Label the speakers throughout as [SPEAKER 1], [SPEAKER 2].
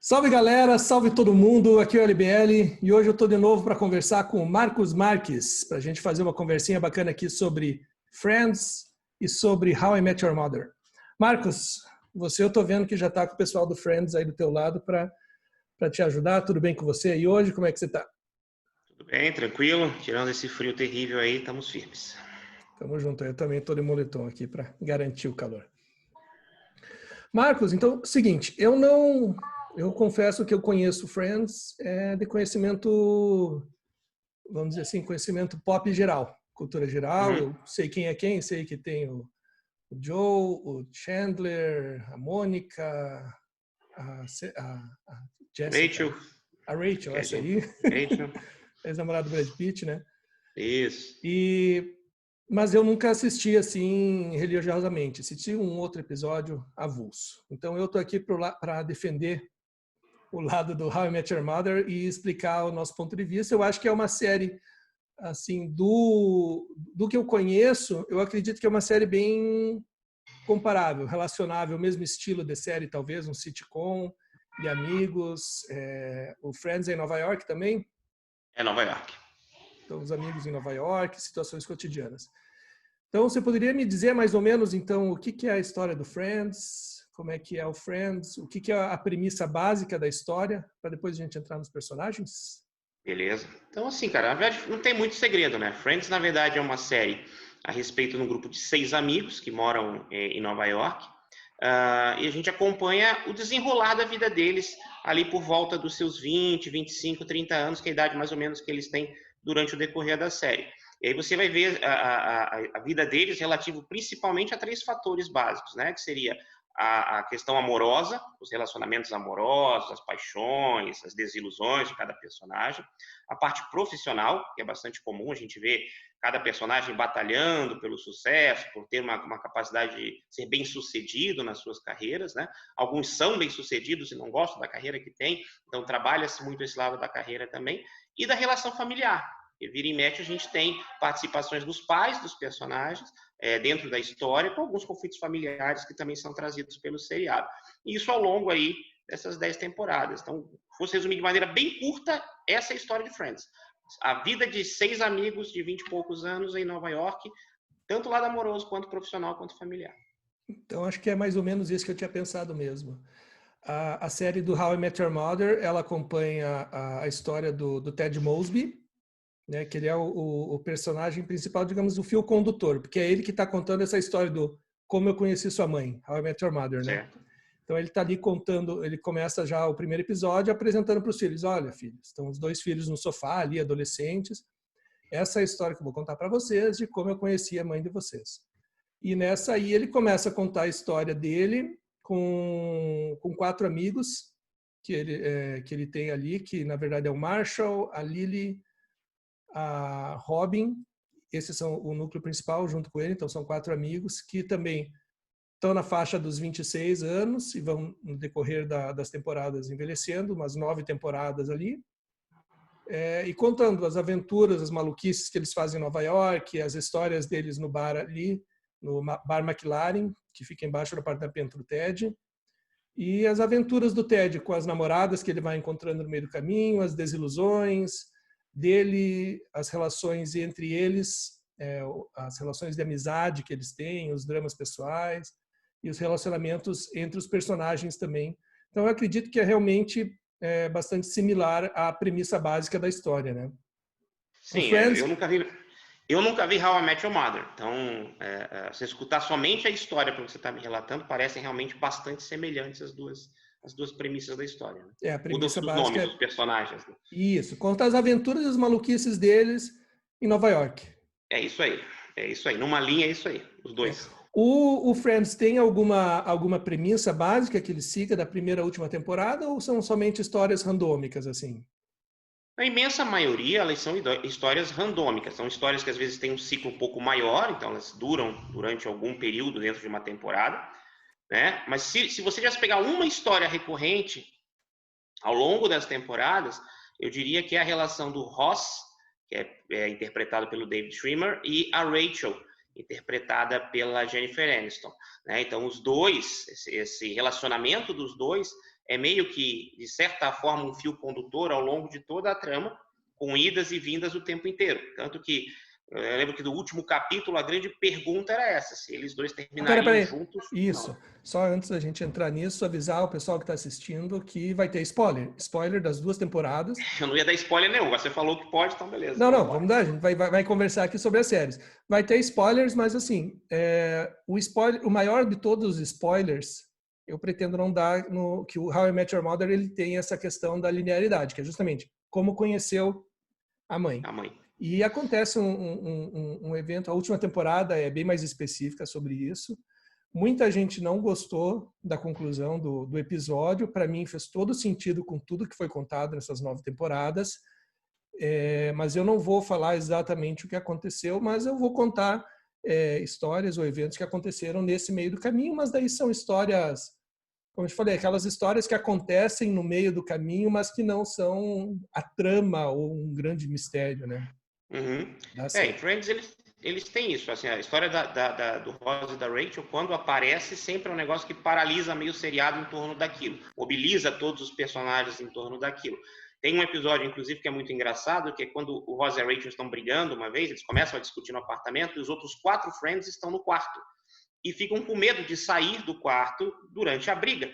[SPEAKER 1] Salve galera, salve todo mundo, aqui é o LBL e hoje eu estou de novo para conversar com o Marcos Marques, para a gente fazer uma conversinha bacana aqui sobre Friends e sobre How I Met Your Mother. Marcos, eu estou vendo que já está com o pessoal do Friends aí do teu lado para te ajudar, tudo bem com você? E hoje, como é que você está?
[SPEAKER 2] Tudo bem, tranquilo, tirando esse frio terrível aí, estamos firmes.
[SPEAKER 1] Tamo junto, eu também estou de moletom aqui para garantir o calor. Marcos, então, seguinte, eu confesso que eu conheço Friends de conhecimento, vamos dizer assim, conhecimento pop geral, cultura geral.
[SPEAKER 2] Uhum.
[SPEAKER 1] Eu sei quem é quem, sei que tem o Joe, o Chandler, a Mônica, a
[SPEAKER 2] Rachel,
[SPEAKER 1] Jessica, a Rachel,
[SPEAKER 2] que é
[SPEAKER 1] essa
[SPEAKER 2] gente.
[SPEAKER 1] aí,
[SPEAKER 2] Rachel,
[SPEAKER 1] ex-namorada do Brad Pitt, né?
[SPEAKER 2] isso.
[SPEAKER 1] Mas eu nunca assisti assim religiosamente, assisti um outro episódio avulso. Então eu estou aqui para defender o lado do How I Met Your Mother e explicar o nosso ponto de vista. Eu acho que é uma série, assim, do que eu conheço, eu acredito que é uma série bem comparável, relacionável, o mesmo estilo de série, talvez, um sitcom de amigos. O Friends é em Nova York também,
[SPEAKER 2] É Nova York.
[SPEAKER 1] então os amigos em Nova York, situações cotidianas. Então, você poderia me dizer mais ou menos, então, o que é a história do Friends? Como é que é o Friends? O que é a premissa básica da história? Para depois a gente entrar nos personagens?
[SPEAKER 2] Beleza. Então, assim, cara, na verdade não tem muito segredo, né? Friends, na verdade, é uma série a respeito de um grupo de 6 amigos que moram em Nova York. E a gente acompanha o desenrolar da vida deles ali por volta dos seus 20, 25, 30 anos, que é a idade mais ou menos que eles têm durante o decorrer da série. E aí você vai ver a vida deles relativo principalmente a 3 fatores básicos, né? Que seria a questão amorosa, os relacionamentos amorosos, as paixões, as desilusões de cada personagem, a parte profissional, que é bastante comum, a gente vê cada personagem batalhando pelo sucesso, por ter uma capacidade de ser bem-sucedido nas suas carreiras, né? Alguns são bem-sucedidos e não gostam da carreira que tem, então trabalha-se muito esse lado da carreira também, e da relação familiar. E vira e mexe a gente tem participações dos pais dos personagens dentro da história, com alguns conflitos familiares que também são trazidos pelo seriado. E isso ao longo aí dessas 10 temporadas. Então, se fosse resumir de maneira bem curta, essa é a história de Friends. A vida de 6 amigos de 20 e poucos anos em Nova York, tanto lado amoroso, quanto profissional, quanto familiar.
[SPEAKER 1] Então, acho que é mais ou menos isso que eu tinha pensado mesmo. A série do How I Met Your Mother, ela acompanha a história do Ted Mosby, né, que ele é o personagem principal, digamos, o fio condutor, porque é ele que está contando essa história do como eu conheci sua mãe, How I Met Your Mother, né?
[SPEAKER 2] Certo.
[SPEAKER 1] Então ele está ali contando, ele começa já o primeiro episódio apresentando para os filhos, olha, filhos, estão os 2 filhos no sofá ali, adolescentes, essa é a história que eu vou contar para vocês de como eu conheci a mãe de vocês. E nessa aí ele começa a contar a história dele com 4 amigos que ele tem ali, que na verdade é o Marshall, a Lily, a Robin, esses são o núcleo principal junto com ele, então são 4 amigos que também estão na faixa dos 26 anos e vão no decorrer das temporadas envelhecendo, umas 9 temporadas ali, e contando as aventuras, as maluquices que eles fazem em Nova York, as histórias deles no bar ali, no Bar McLaren, que fica embaixo do apartamento do Ted, e as aventuras do Ted com as namoradas que ele vai encontrando no meio do caminho, as desilusões dele, as relações entre eles, as relações de amizade que eles têm, os dramas pessoais e os relacionamentos entre os personagens também. Então, eu acredito que é realmente bastante similar à premissa básica da história, né? O
[SPEAKER 2] Sim,
[SPEAKER 1] Friends,
[SPEAKER 2] eu nunca vi How I Met Your Mother. Então, você escutar somente a história para você estar me relatando, parecem realmente bastante semelhantes as duas premissas da história. Né?
[SPEAKER 1] a
[SPEAKER 2] Muda
[SPEAKER 1] premissa
[SPEAKER 2] os
[SPEAKER 1] básica
[SPEAKER 2] nomes dos personagens. Né?
[SPEAKER 1] isso, conta as aventuras e as maluquices deles em Nova York.
[SPEAKER 2] É isso aí. É isso aí. Numa linha é isso aí. Os dois.
[SPEAKER 1] O Friends tem alguma premissa básica que ele siga da primeira à última temporada ou são somente histórias randômicas assim?
[SPEAKER 2] A imensa maioria, elas são histórias randômicas. São histórias que às vezes têm um ciclo um pouco maior, então elas duram durante algum período dentro de uma temporada. Né? Mas se você já pegar uma história recorrente ao longo das temporadas, eu diria que é a relação do Ross, que é interpretado pelo David Schwimmer, e a Rachel, interpretada pela Jennifer Aniston. Né? Então, os dois, esse relacionamento dos dois é meio que, de certa forma, um fio condutor ao longo de toda a trama, com idas e vindas o tempo inteiro. Tanto que eu lembro que no último capítulo a grande pergunta era essa, se eles dois terminariam
[SPEAKER 1] Peraí.
[SPEAKER 2] juntos.
[SPEAKER 1] Isso.
[SPEAKER 2] Não.
[SPEAKER 1] Só antes da gente entrar nisso, avisar o pessoal que está assistindo que vai ter spoiler. Spoiler das 2 temporadas.
[SPEAKER 2] Eu não ia dar spoiler nenhum. Você falou que pode, então beleza.
[SPEAKER 1] Não, vamos dar. A gente vai conversar aqui sobre as séries. Vai ter spoilers, mas assim, o maior de todos os spoilers, eu pretendo não dar que o How I Met Your Mother ele tem essa questão da linearidade, que é justamente como conheceu a mãe.
[SPEAKER 2] A mãe.
[SPEAKER 1] E acontece um evento, a última temporada é bem mais específica sobre isso. Muita gente não gostou da conclusão do episódio. Para mim, fez todo sentido com tudo que foi contado nessas 9 temporadas. Mas eu não vou falar exatamente o que aconteceu, mas eu vou contar histórias ou eventos que aconteceram nesse meio do caminho, mas daí são histórias, como eu te falei, aquelas histórias que acontecem no meio do caminho, mas que não são a trama ou um grande mistério, né?
[SPEAKER 2] Uhum. Em Friends eles têm isso, assim, a história do Ross e da Rachel, quando aparece, sempre é um negócio que paralisa meio o seriado em torno daquilo, mobiliza todos os personagens em torno daquilo. Tem um episódio, inclusive, que é muito engraçado, que é quando o Ross e a Rachel estão brigando uma vez, eles começam a discutir no apartamento e os outros 4 Friends estão no quarto e ficam com medo de sair do quarto durante a briga.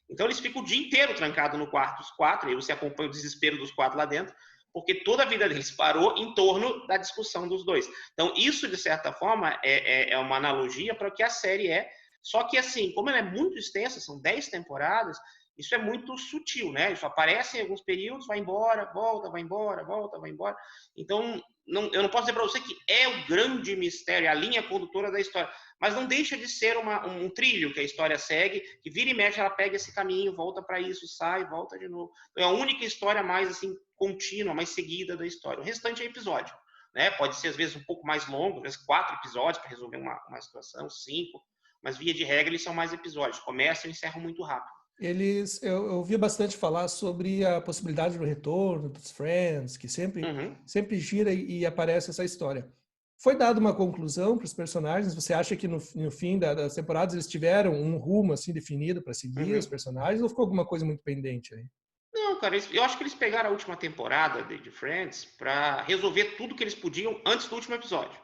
[SPEAKER 2] Então eles ficam o dia inteiro trancados no quarto, os 4, e você acompanha o desespero dos 4 lá dentro, porque toda a vida deles parou em torno da discussão dos dois. Então, isso, de certa forma, é uma analogia para o que a série é, só que, assim, como ela é muito extensa, são 10 temporadas, isso é muito sutil, né? Isso aparece em alguns períodos, vai embora, volta, vai embora, volta, vai embora. Então, eu não posso dizer para você que é o grande mistério, a linha condutora da história, mas não deixa de ser um trilho que a história segue, que vira e mexe, ela pega esse caminho, volta para isso, sai, volta de novo. É a única história mais assim contínua, mais seguida da história. O restante é episódio, né? Pode ser às vezes um pouco mais longo, às vezes 4 episódios para resolver uma situação, 5, mas via de regra eles são mais episódios. Começam e encerram muito rápido.
[SPEAKER 1] Eu ouvi bastante falar sobre a possibilidade do retorno dos Friends, que sempre gira e aparece essa história. Foi dada uma conclusão para os personagens? Você acha que no fim das temporadas eles tiveram um rumo assim definido para seguir os personagens, ou ficou alguma coisa muito pendente aí?
[SPEAKER 2] Não, cara, eu acho que eles pegaram a última temporada de Friends para resolver tudo que eles podiam antes do último episódio.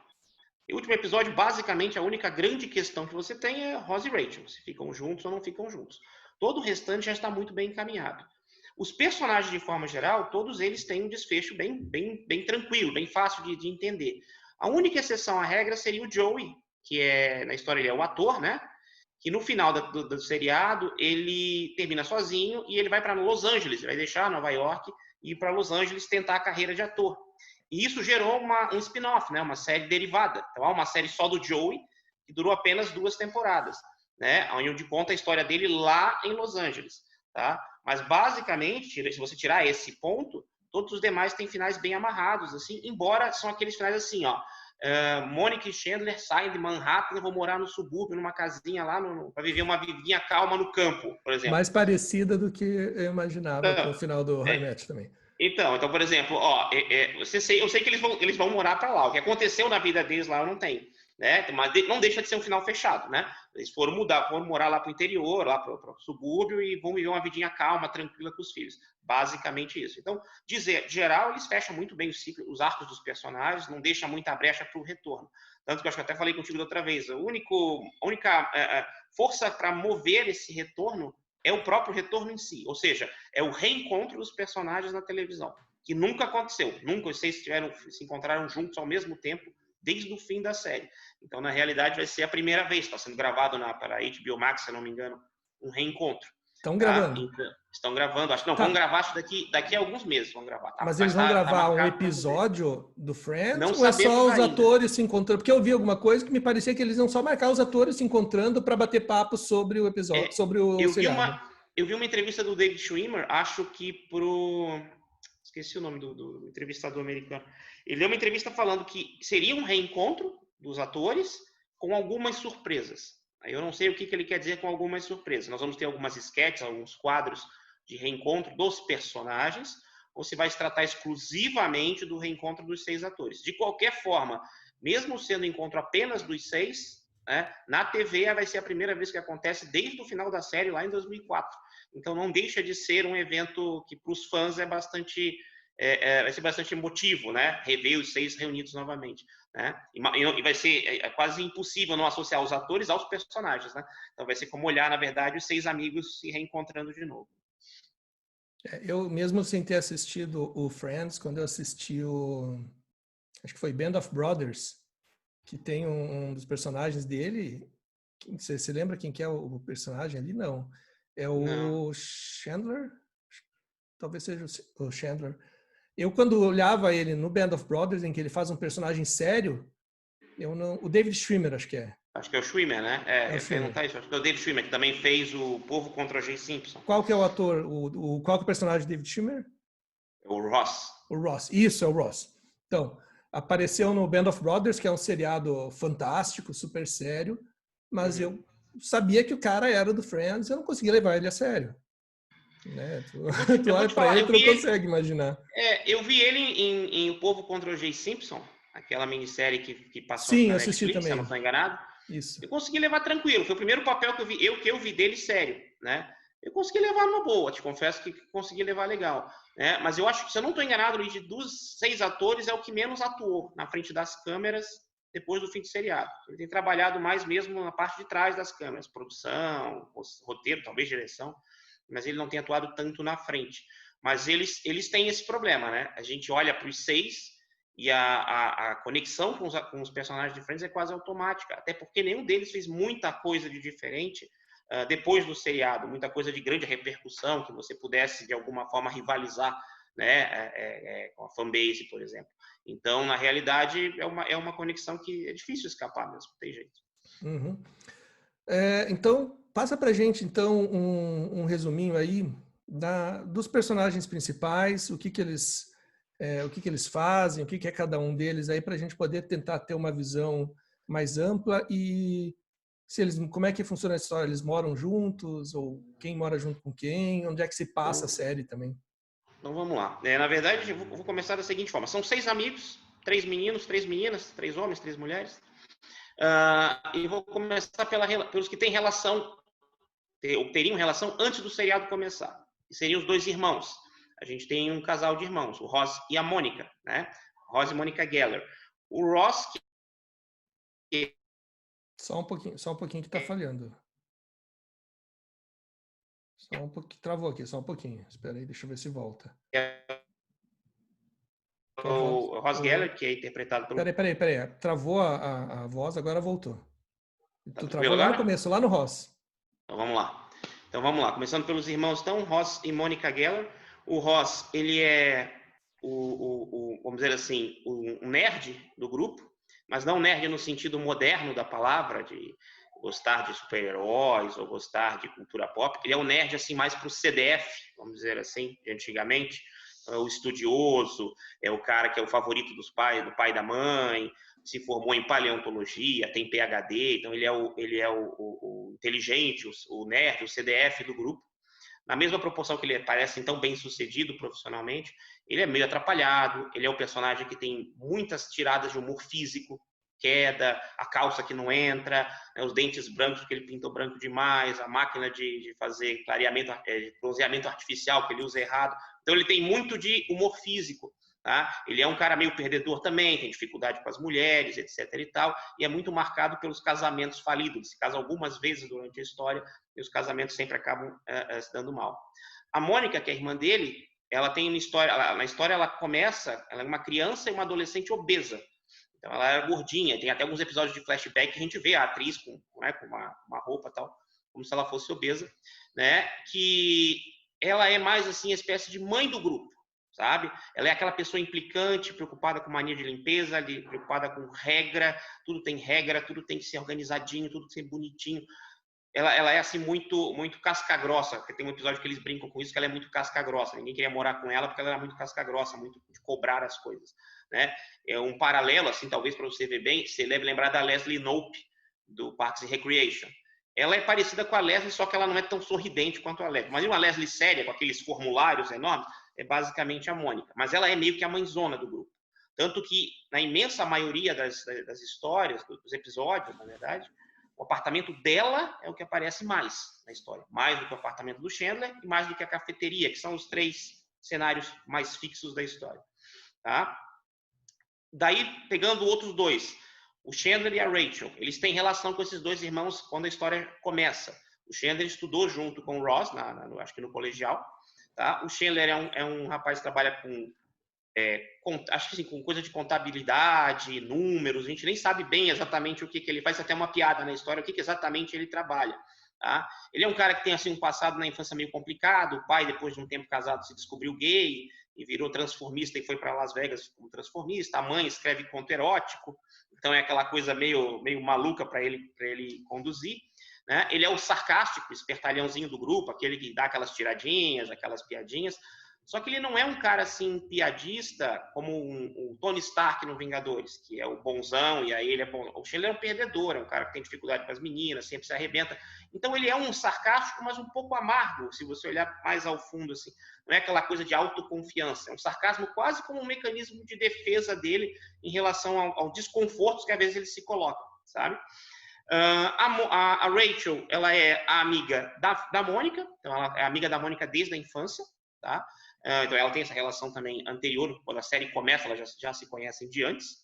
[SPEAKER 2] E o último episódio, basicamente, a única grande questão que você tem é Ross e Rachel, se ficam juntos ou não ficam juntos. Todo o restante já está muito bem encaminhado. Os personagens, de forma geral, todos eles têm um desfecho bem tranquilo, bem fácil de entender. A única exceção à regra seria o Joey, que na história ele é o ator, né? Que no final do seriado ele termina sozinho e ele vai para Los Angeles, ele vai deixar Nova York e ir para Los Angeles tentar a carreira de ator. E isso gerou um spin-off, né? Uma série derivada. Então, há uma série só do Joey, que durou apenas 2 temporadas, né? Onde conta a história dele lá em Los Angeles, tá? Mas, basicamente, se você tirar esse ponto, todos os demais têm finais bem amarrados, assim, embora são aqueles finais assim, ó. Mônica e Chandler saem de Manhattan e vão morar no subúrbio, numa casinha lá, para viver uma vidinha calma no campo, por exemplo.
[SPEAKER 1] Mais parecida do que eu imaginava com o final do How I Met também.
[SPEAKER 2] Então, por exemplo, eu sei que eles vão morar para lá. O que aconteceu na vida deles lá eu não tenho, né? Mas não deixa de ser um final fechado, né? Eles foram morar lá para o interior, lá para o subúrbio e vão viver uma vidinha calma, tranquila com os filhos. Basicamente isso. Então, de geral, eles fecham muito bem os arcos dos personagens, não deixa muita brecha para o retorno. Tanto que eu acho que até falei contigo da outra vez. A única força para mover esse retorno é o próprio retorno em si, ou seja, é o reencontro dos personagens na televisão, que nunca aconteceu, nunca os 6 se encontraram juntos ao mesmo tempo desde o fim da série. Então, na realidade, vai ser a primeira vez, está sendo gravado para a HBO Max, se não me engano, um reencontro.
[SPEAKER 1] Estão gravando?
[SPEAKER 2] Então, estão gravando, acho que não, vão gravar acho, daqui a alguns meses, vão gravar.
[SPEAKER 1] Mas eles vão gravar um episódio do Friends
[SPEAKER 2] não
[SPEAKER 1] ou é só os
[SPEAKER 2] ainda.
[SPEAKER 1] atores se encontrando? Porque eu vi alguma coisa que me parecia que eles iam só marcar os atores se encontrando para bater papo sobre o episódio, sobre o seriado.
[SPEAKER 2] Eu vi uma entrevista do David Schwimmer, acho que esqueci o nome do entrevistador americano. Ele deu uma entrevista falando que seria um reencontro dos atores com algumas surpresas. Eu não sei o que ele quer dizer com algumas surpresas. Nós vamos ter algumas sketches, alguns quadros de reencontro dos personagens, ou se vai se tratar exclusivamente do reencontro dos 6 atores. De qualquer forma, mesmo sendo encontro apenas dos 6, né, na TV vai ser a primeira vez que acontece desde o final da série, lá em 2004. Então não deixa de ser um evento que para os fãs vai ser bastante emotivo, né? Rever os 6 reunidos novamente, né? E vai ser quase impossível não associar os atores aos personagens, né? Então vai ser como olhar, na verdade, os 6 amigos se reencontrando de novo.
[SPEAKER 1] Eu mesmo sem ter assistido o Friends, quando eu assisti acho que foi Band of Brothers, que tem um dos personagens dele. Você se lembra quem que é o personagem ali? Não. É
[SPEAKER 2] Não.
[SPEAKER 1] o Chandler? Talvez seja o Chandler. Eu, quando olhava ele no Band of Brothers, em que ele faz um personagem sério, eu não... O David Schwimmer, acho que é.
[SPEAKER 2] Acho que é o Schwimmer, né?
[SPEAKER 1] É o
[SPEAKER 2] Eu perguntar
[SPEAKER 1] Schwimmer.
[SPEAKER 2] isso. Acho que é o David Schwimmer, que também fez o Povo contra J. Simpson.
[SPEAKER 1] Qual que é o ator? Qual que é o personagem de David Schwimmer?
[SPEAKER 2] O Ross.
[SPEAKER 1] O Ross. Isso, é o Ross. Então, apareceu no Band of Brothers, que é um seriado fantástico, super sério, mas eu sabia que o cara era do Friends e eu não conseguia levar ele a sério. Né? Tu
[SPEAKER 2] Eu vou
[SPEAKER 1] olha
[SPEAKER 2] te
[SPEAKER 1] pra
[SPEAKER 2] falar,
[SPEAKER 1] ele, tu não consegue imaginar.
[SPEAKER 2] eu vi ele em O Povo contra o J. Simpson, aquela minissérie que passou acho,
[SPEAKER 1] Sim,
[SPEAKER 2] na
[SPEAKER 1] eu assisti
[SPEAKER 2] Netflix, se eu não
[SPEAKER 1] também.
[SPEAKER 2] estou enganado.
[SPEAKER 1] Isso.
[SPEAKER 2] Eu consegui levar tranquilo. Foi o primeiro papel que eu vi dele sério, né? Eu consegui levar numa boa, te confesso que consegui levar legal. Né? Mas eu acho que, se eu não estou enganado, Luigi, dos 6 atores é o que menos atuou na frente das câmeras depois do fim de seriado. Ele tem trabalhado mais mesmo na parte de trás das câmeras, produção, roteiro, talvez direção, mas ele não tem atuado tanto na frente. Mas eles têm esse problema, né? A gente olha para os 6 e a conexão com os personagens de Friends é quase automática, até porque nenhum deles fez muita coisa de diferente depois do seriado, muita coisa de grande repercussão, que você pudesse, de alguma forma, rivalizar, né, com a fanbase, por exemplo. Então, na realidade, é uma conexão que é difícil escapar mesmo, não tem jeito.
[SPEAKER 1] Uhum. Então, passa pra gente, então, um resuminho aí dos personagens principais, o que que eles fazem, o que que é cada um deles aí, para a gente poder tentar ter uma visão mais ampla e como é que funciona a história? Eles moram juntos ou quem mora junto com quem? Onde é que se passa a
[SPEAKER 2] Então,
[SPEAKER 1] série também?
[SPEAKER 2] então vamos lá. Na verdade, eu vou começar da seguinte forma: são 6 amigos, 3 meninos, 3 meninas, 3 homens, 3 mulheres. E vou começar pelos que têm relação, ou teriam relação antes do seriado começar. E seriam os 2 irmãos. A gente tem um casal de irmãos, o Ross e a Mônica, né? Ross e Mônica Geller. O Ross, que
[SPEAKER 1] Só um pouquinho que tá falhando. Só um pouquinho, travou aqui, só um pouquinho. Espera aí, deixa eu ver se volta.
[SPEAKER 2] é
[SPEAKER 1] Tua voz.
[SPEAKER 2] o Ross Geller, que é interpretado pelo...
[SPEAKER 1] Peraí. Travou a voz, agora voltou.
[SPEAKER 2] Tá
[SPEAKER 1] Tu
[SPEAKER 2] tranquilo
[SPEAKER 1] travou lá no
[SPEAKER 2] agora?
[SPEAKER 1] começo, lá no Ross.
[SPEAKER 2] Então vamos lá. Começando pelos irmãos, então, Ross e Mônica Geller. O Ross, ele é vamos dizer assim, o nerd do grupo, mas não nerd no sentido moderno da palavra, de gostar de super-heróis ou gostar de cultura pop. Ele é um nerd assim mais para o CDF, vamos dizer assim, de antigamente. É o estudioso, é o cara que é o favorito do pai e da mãe, se formou em paleontologia, tem PhD, então ele é o inteligente, o nerd, o CDF do grupo. Na mesma proporção que ele parece tão bem sucedido profissionalmente, ele é meio atrapalhado, ele é o personagem que tem muitas tiradas de humor físico, queda, a calça que não entra, né, os dentes brancos porque ele pintou branco demais, a máquina de fazer clareamento, de bronzeamento artificial que ele usa errado. Então ele tem muito de humor físico. Tá? Ele é um cara meio perdedor também, tem dificuldade com as mulheres, etc. e tal, e é muito marcado pelos casamentos falidos. Ele se casa algumas vezes durante a história e os casamentos sempre acabam se dando mal. A Mônica, que é a irmã dele, ela tem uma história, na história ela começa, ela é uma criança e uma adolescente obesa. Então ela era gordinha, tem até alguns episódios de flashback que a gente vê a atriz com uma roupa tal, como se ela fosse obesa, né? Que ela é mais assim, a espécie de mãe do grupo, sabe? Ela é aquela pessoa implicante, preocupada com mania de limpeza, preocupada com regra, tudo tem que ser organizadinho, tudo tem que ser bonitinho. Ela é assim muito casca grossa, porque tem um episódio que eles brincam com isso, que ela é muito casca grossa. Ninguém queria morar com ela porque ela era muito casca grossa, muito de cobrar as coisas, né? É um paralelo assim, talvez para você ver bem, você deve lembrar da Leslie Knope do Parks and Recreation. Ela é parecida com a Leslie, só que ela não é tão sorridente quanto a Leslie. Mas uma Leslie séria, com aqueles formulários enormes, é basicamente a Mônica. Mas ela é meio que a mãezona do grupo. Tanto que, na imensa maioria das histórias, dos episódios, na verdade, O apartamento dela é o que aparece mais na história. Mais do que o apartamento do Chandler e mais do que a cafeteria, que são os 3 cenários mais fixos da história. Tá? Daí, pegando outros 2, o Chandler e a Rachel, eles têm relação com esses 2 irmãos quando a história começa. O Chandler estudou junto com o Ross, acho que no colegial. Tá? O Chandler é um rapaz que trabalha acho que assim, com coisa de contabilidade, números, a gente nem sabe bem exatamente o que ele faz, até uma piada na história, o que exatamente ele trabalha. Tá? Ele é um cara que tem assim, um passado na infância meio complicado, o pai, depois de um tempo casado, se descobriu gay e virou transformista e foi para Las Vegas como transformista, a mãe escreve conto erótico, então é aquela coisa meio maluca para ele conduzir. Né? Ele é o sarcástico, espertalhãozinho do grupo, aquele que dá aquelas tiradinhas, aquelas piadinhas. Só que ele não é um cara assim piadista como o Tony Stark no Vingadores, que é o bonzão e aí ele é bom. O Chandler é um perdedor, é um cara que tem dificuldade com as meninas, sempre se arrebenta. Então ele é um sarcástico, mas um pouco amargo, se você olhar mais ao fundo assim. Não é aquela coisa de autoconfiança, é um sarcasmo quase como um mecanismo de defesa dele em relação ao desconforto que às vezes ele se coloca, sabe? A Rachel, ela é a amiga da Mônica, então ela é amiga da Mônica desde a infância, tá? Então ela tem essa relação também anterior, quando a série começa, elas já se conhecem de antes.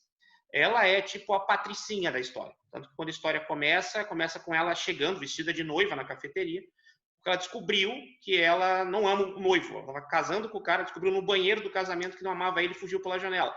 [SPEAKER 2] Ela é tipo a patricinha da história. Tanto que quando a história começa com ela chegando, vestida de noiva na cafeteria, porque ela descobriu que ela não ama o noivo. Ela estava casando com o cara, descobriu no banheiro do casamento que não amava ele e fugiu pela janela.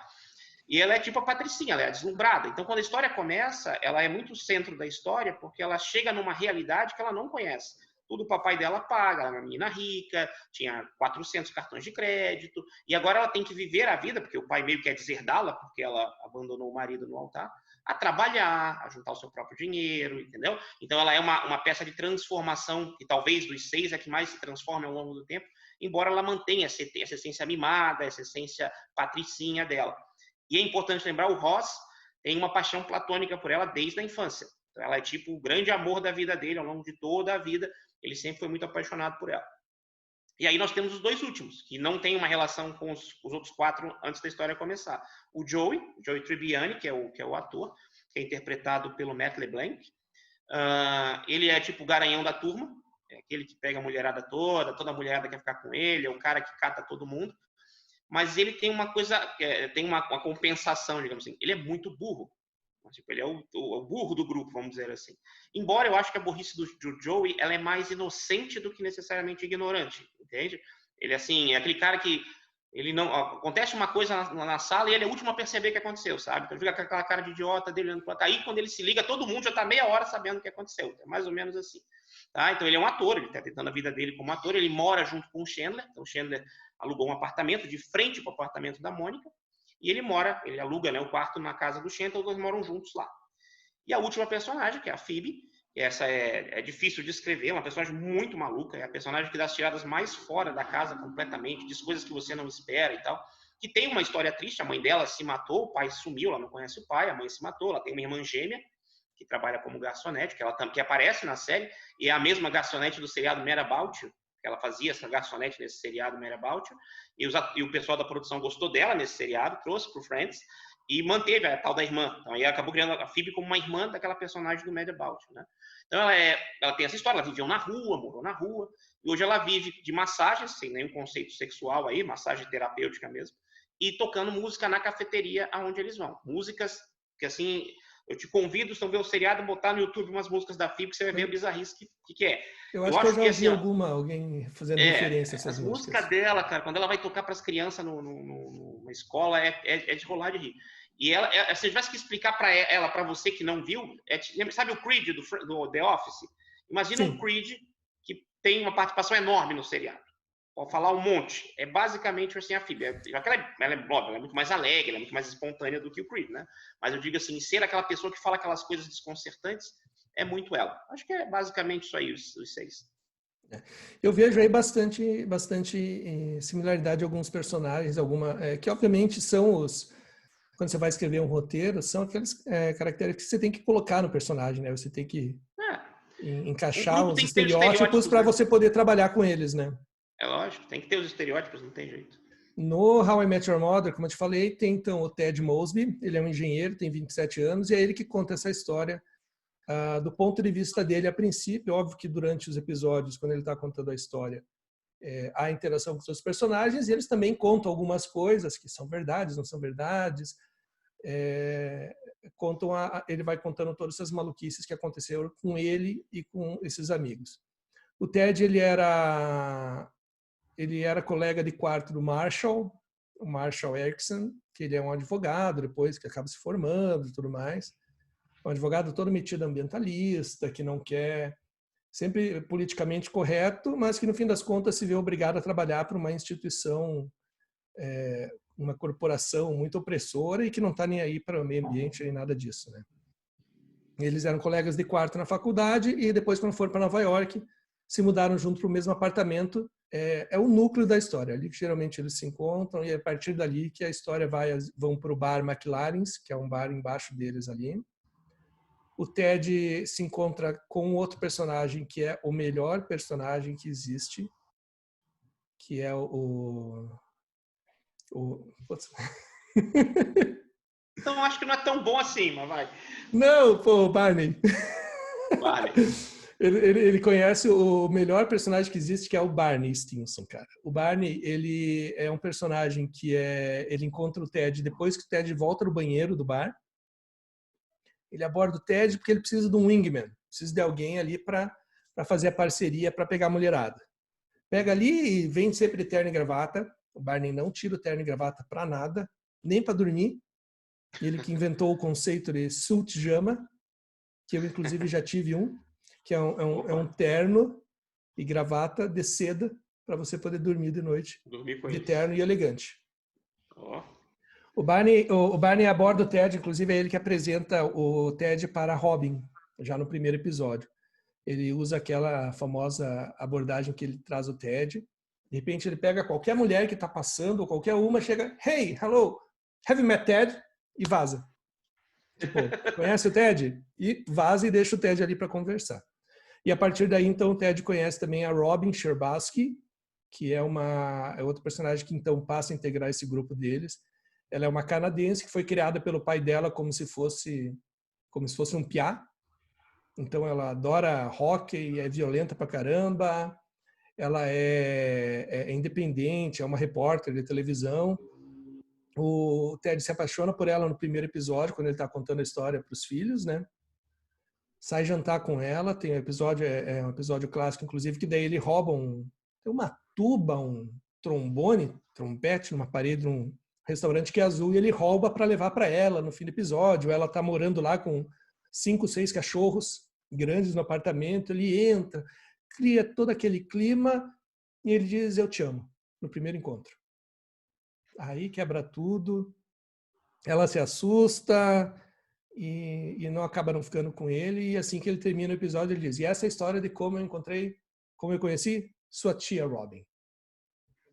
[SPEAKER 2] E ela é tipo a patricinha, ela é a deslumbrada. Então quando a história começa, ela é muito o centro da história, porque ela chega numa realidade que ela não conhece. Tudo o papai dela paga, ela é uma menina rica, tinha 400 cartões de crédito, e agora ela tem que viver a vida, porque o pai meio que quer deserdá-la, porque ela abandonou o marido no altar, a trabalhar, a juntar o seu próprio dinheiro, entendeu? Então ela é uma peça de transformação, que talvez dos 6 é que mais se transforma ao longo do tempo, embora ela mantenha essa essência mimada, essa essência patricinha dela. E é importante lembrar, o Ross tem uma paixão platônica por ela desde a infância. Então ela é tipo o grande amor da vida dele, ao longo de toda a vida, ele sempre foi muito apaixonado por ela. E aí nós temos os 2 últimos, que não tem uma relação com os outros 4 antes da história começar. O Joey Tribbiani, que é o ator, que é interpretado pelo Matt LeBlanc. Ele é tipo o garanhão da turma, é aquele que pega a mulherada toda mulherada quer ficar com ele, é o cara que cata todo mundo. Mas ele tem uma coisa, tem uma compensação, digamos assim. Ele é muito burro. Tipo, ele é o burro do grupo, vamos dizer assim. Embora eu acho que a burrice do Joey ela é mais inocente do que necessariamente ignorante, entende? Ele assim, é aquele cara que ele não acontece uma coisa na sala e ele é o último a perceber o que aconteceu, sabe? Então fica com aquela cara de idiota dele olhando para cá. Aí quando ele se liga, todo mundo já está meia hora sabendo o que aconteceu. É mais ou menos assim. Tá? Então ele é um ator, ele está tentando a vida dele como ator, ele mora junto com o Chandler. Então o Chandler alugou um apartamento de frente para o apartamento da Mônica. E ele aluga, né, o quarto na casa do Chandler, os 2 moram juntos lá. E a última personagem, que é a Phoebe, que essa é difícil de escrever, uma personagem muito maluca, é a personagem que dá as tiradas mais fora da casa completamente, diz coisas que você não espera e tal, que tem uma história triste, a mãe dela se matou, o pai sumiu, ela não conhece o pai, a mãe se matou, ela tem uma irmã gêmea, que trabalha como garçonete, que aparece na série, e é a mesma garçonete do seriado Mad About You, que ela fazia essa garçonete nesse seriado Mad About You, e o pessoal da produção gostou dela nesse seriado, trouxe pro Friends, e manteve a tal da irmã. Então aí acabou criando a Phoebe como uma irmã daquela personagem do Mad About You, né? Então ela tem essa história, ela viveu na rua, morou na rua, e hoje ela vive de massagens, sem nenhum conceito sexual aí, massagem terapêutica mesmo, e tocando música na cafeteria aonde eles vão. Músicas que assim, eu te convido, se não ver o seriado, botar no YouTube umas músicas da Phoebe, que você vai ver a bizarrice que é.
[SPEAKER 1] Eu acho que eu já ouvi assim, alguém fazendo referência a essas músicas.
[SPEAKER 2] A música dela, cara, quando ela vai tocar para as crianças numa escola, é de rolar de rir. E se eu tivesse que explicar para você que não viu, sabe o Creed do The Office? Imagina um Creed que tem uma participação enorme no seriado. Pode falar um monte. É basicamente assim a Phoebe. Ela é muito mais alegre, ela é muito mais espontânea do que o Creed, né? Mas eu digo assim, ser aquela pessoa que fala aquelas coisas desconcertantes é muito ela. Acho que é basicamente isso aí, os 6.
[SPEAKER 1] Eu vejo aí bastante similaridade a alguns personagens, que obviamente são quando você vai escrever um roteiro, são aquelas caracteres que você tem que colocar no personagem, né? Você tem que encaixar os estereótipos para você poder trabalhar com eles, né?
[SPEAKER 2] É lógico, tem que ter os estereótipos, não tem jeito.
[SPEAKER 1] No How I Met Your Mother, como eu te falei, tem então o Ted Mosby, ele é um engenheiro, tem 27 anos, e é ele que conta essa história do ponto de vista dele a princípio. Óbvio que durante os episódios, quando ele está contando a história, há interação com os seus personagens, e eles também contam algumas coisas que são verdades, não são verdades. Ele vai contando todas essas maluquices que aconteceram com ele e com esses amigos. O Ted, ele era colega de quarto do Marshall, o Marshall Erickson, que ele é um advogado depois, que acaba se formando e tudo mais. Um advogado todo metido ambientalista, que não quer, sempre politicamente correto, mas que no fim das contas se vê obrigado a trabalhar para uma instituição, uma corporação muito opressora e que não está nem aí para o meio ambiente nem nada disso, né? Eles eram colegas de quarto na faculdade e depois, quando foram para Nova York, se mudaram junto para o mesmo apartamento. É o núcleo da história. Ali geralmente eles se encontram e é a partir dali que a história vão para o bar McLaren's, que é um bar embaixo deles ali. O Ted se encontra com outro personagem que é o melhor personagem que existe, que é
[SPEAKER 2] Então, acho que não é tão bom assim, mas vai.
[SPEAKER 1] Não, pô, Barney.
[SPEAKER 2] Vale.
[SPEAKER 1] Ele conhece o melhor personagem que existe, que é o Barney Stinson, cara. O Barney, ele é um personagem que ele encontra o Ted depois que o Ted volta do banheiro do bar. Ele aborda o Ted porque ele precisa de um wingman, precisa de alguém ali para fazer a parceria, para pegar a mulherada. Pega ali e vem sempre de terno e gravata. O Barney não tira o terno e gravata para nada, nem para dormir. Ele que inventou o conceito de suit jama, que eu inclusive já tive que é um terno e gravata de seda para você poder dormir de noite, de terno e elegante.
[SPEAKER 2] Oh.
[SPEAKER 1] O Barney aborda o Ted, inclusive é ele que apresenta o Ted para Robin, já no primeiro episódio. Ele usa aquela famosa abordagem que ele traz o Ted. De repente ele pega qualquer mulher que está passando, ou qualquer uma, chega, hey, hello, have you met Ted? E vaza. Tipo, conhece o Ted? E vaza e deixa o Ted ali para conversar. E a partir daí, então, o Ted conhece também a Robin Scherbatsky, que é outro personagem que então passa a integrar esse grupo deles. Ela é uma canadense que foi criada pelo pai dela como se fosse um piá. Então ela adora hockey, é violenta pra caramba. Ela é independente, é uma repórter de televisão. O Ted se apaixona por ela no primeiro episódio, quando ele está contando a história para os filhos, né? Sai jantar com ela, tem um episódio, um episódio clássico, inclusive, que daí ele rouba uma tuba, um trompete numa parede de um restaurante que é azul, e ele rouba para levar para ela no fim do episódio. Ela tá morando lá com 5, 6 cachorros grandes no apartamento, ele entra, cria todo aquele clima e ele diz, eu te amo, no primeiro encontro. Aí quebra tudo, ela se assusta e não acabaram ficando com ele. E assim que ele termina o episódio, ele diz, e essa é a história de como eu conheci sua tia Robin.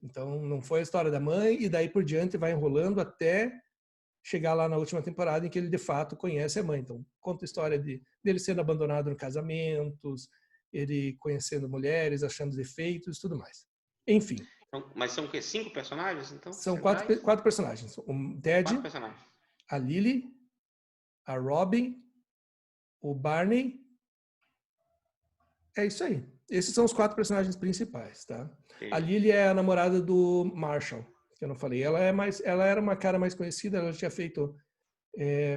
[SPEAKER 1] Então não foi a história da mãe, e daí por diante vai enrolando até chegar lá na última temporada em que ele de fato conhece a mãe. Então conta a história dele sendo abandonado no casamentos, ele conhecendo mulheres, achando defeitos e tudo mais. Enfim.
[SPEAKER 2] Mas são o quê? 5 personagens, então?
[SPEAKER 1] São quatro personagens. O Ted, a Lily, a Robin, o Barney. É isso aí. Esses são os 4 personagens principais, tá? Sim. A Lily é a namorada do Marshall, que eu não falei. Ela era uma cara mais conhecida, ela tinha feito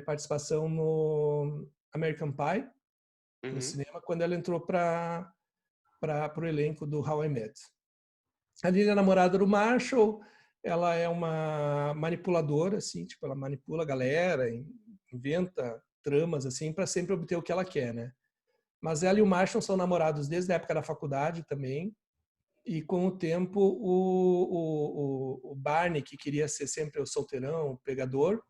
[SPEAKER 1] participação no American Pie, no cinema, quando ela entrou para o elenco do How I Met. A Lily é a namorada do Marshall, ela é uma manipuladora, assim, tipo, ela manipula a galera, inventa tramas, assim, para sempre obter o que ela quer, né? Mas ela e o Marshall são namorados desde a época da faculdade também, e com o tempo o Barney, que queria ser sempre o solteirão, o pegador,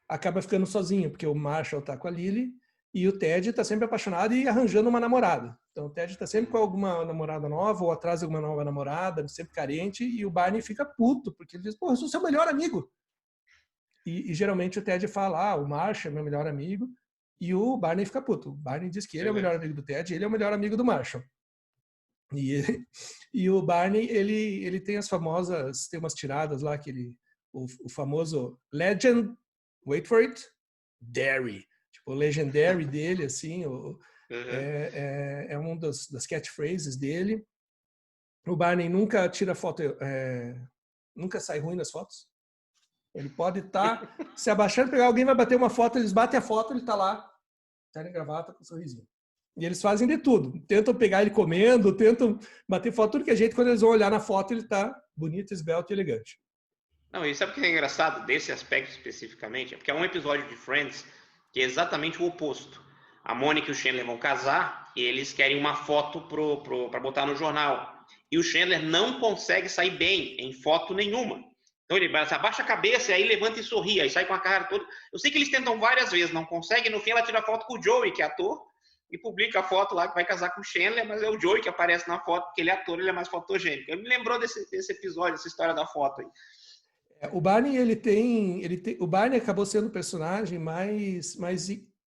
[SPEAKER 1] acaba ficando sozinho, porque o Marshall tá com a Lily, e o Ted está sempre apaixonado e arranjando uma namorada. Então o Ted está sempre com alguma namorada nova ou atrás de alguma nova namorada, sempre carente, e o Barney fica puto, porque ele diz, pô, eu sou seu melhor amigo. E geralmente o Ted fala, o Marshall é meu melhor amigo, e o Barney fica puto. O Barney diz que ele é o melhor amigo do Ted, ele é o melhor amigo do Marshall. E o Barney, ele tem tem umas tiradas lá, o famoso Legend, wait for it, Derry. tipo, o legendary dele, assim, é um das catchphrases dele. O Barney nunca tira foto, nunca sai ruim nas fotos. Ele pode estar se abaixando, pegar alguém, vai bater uma foto, eles batem a foto, ele está lá, terno e gravata com um sorrisinho. E eles fazem de tudo. Tentam pegar ele comendo, tentam bater foto, tudo que é jeito. Quando eles vão olhar na foto, ele está bonito, esbelto e elegante.
[SPEAKER 2] Não, e sabe o que é engraçado desse aspecto especificamente? É porque é um episódio de Friends que é exatamente o oposto. A Mônica e o Chandler vão casar e eles querem uma foto para botar no jornal. E o Chandler não consegue sair bem em foto nenhuma. Então ele abaixa a cabeça e aí levanta e sorri, aí sai com a cara toda. Eu sei que eles tentam várias vezes, não conseguem. No fim ela tira foto com o Joey, que é ator, e publica a foto lá que vai casar com o Chandler, mas é o Joey que aparece na foto, porque ele é ator, ele é mais fotogênico. Eu me lembrou desse episódio, dessa história da foto aí.
[SPEAKER 1] O Barney, o Barney acabou sendo o personagem mais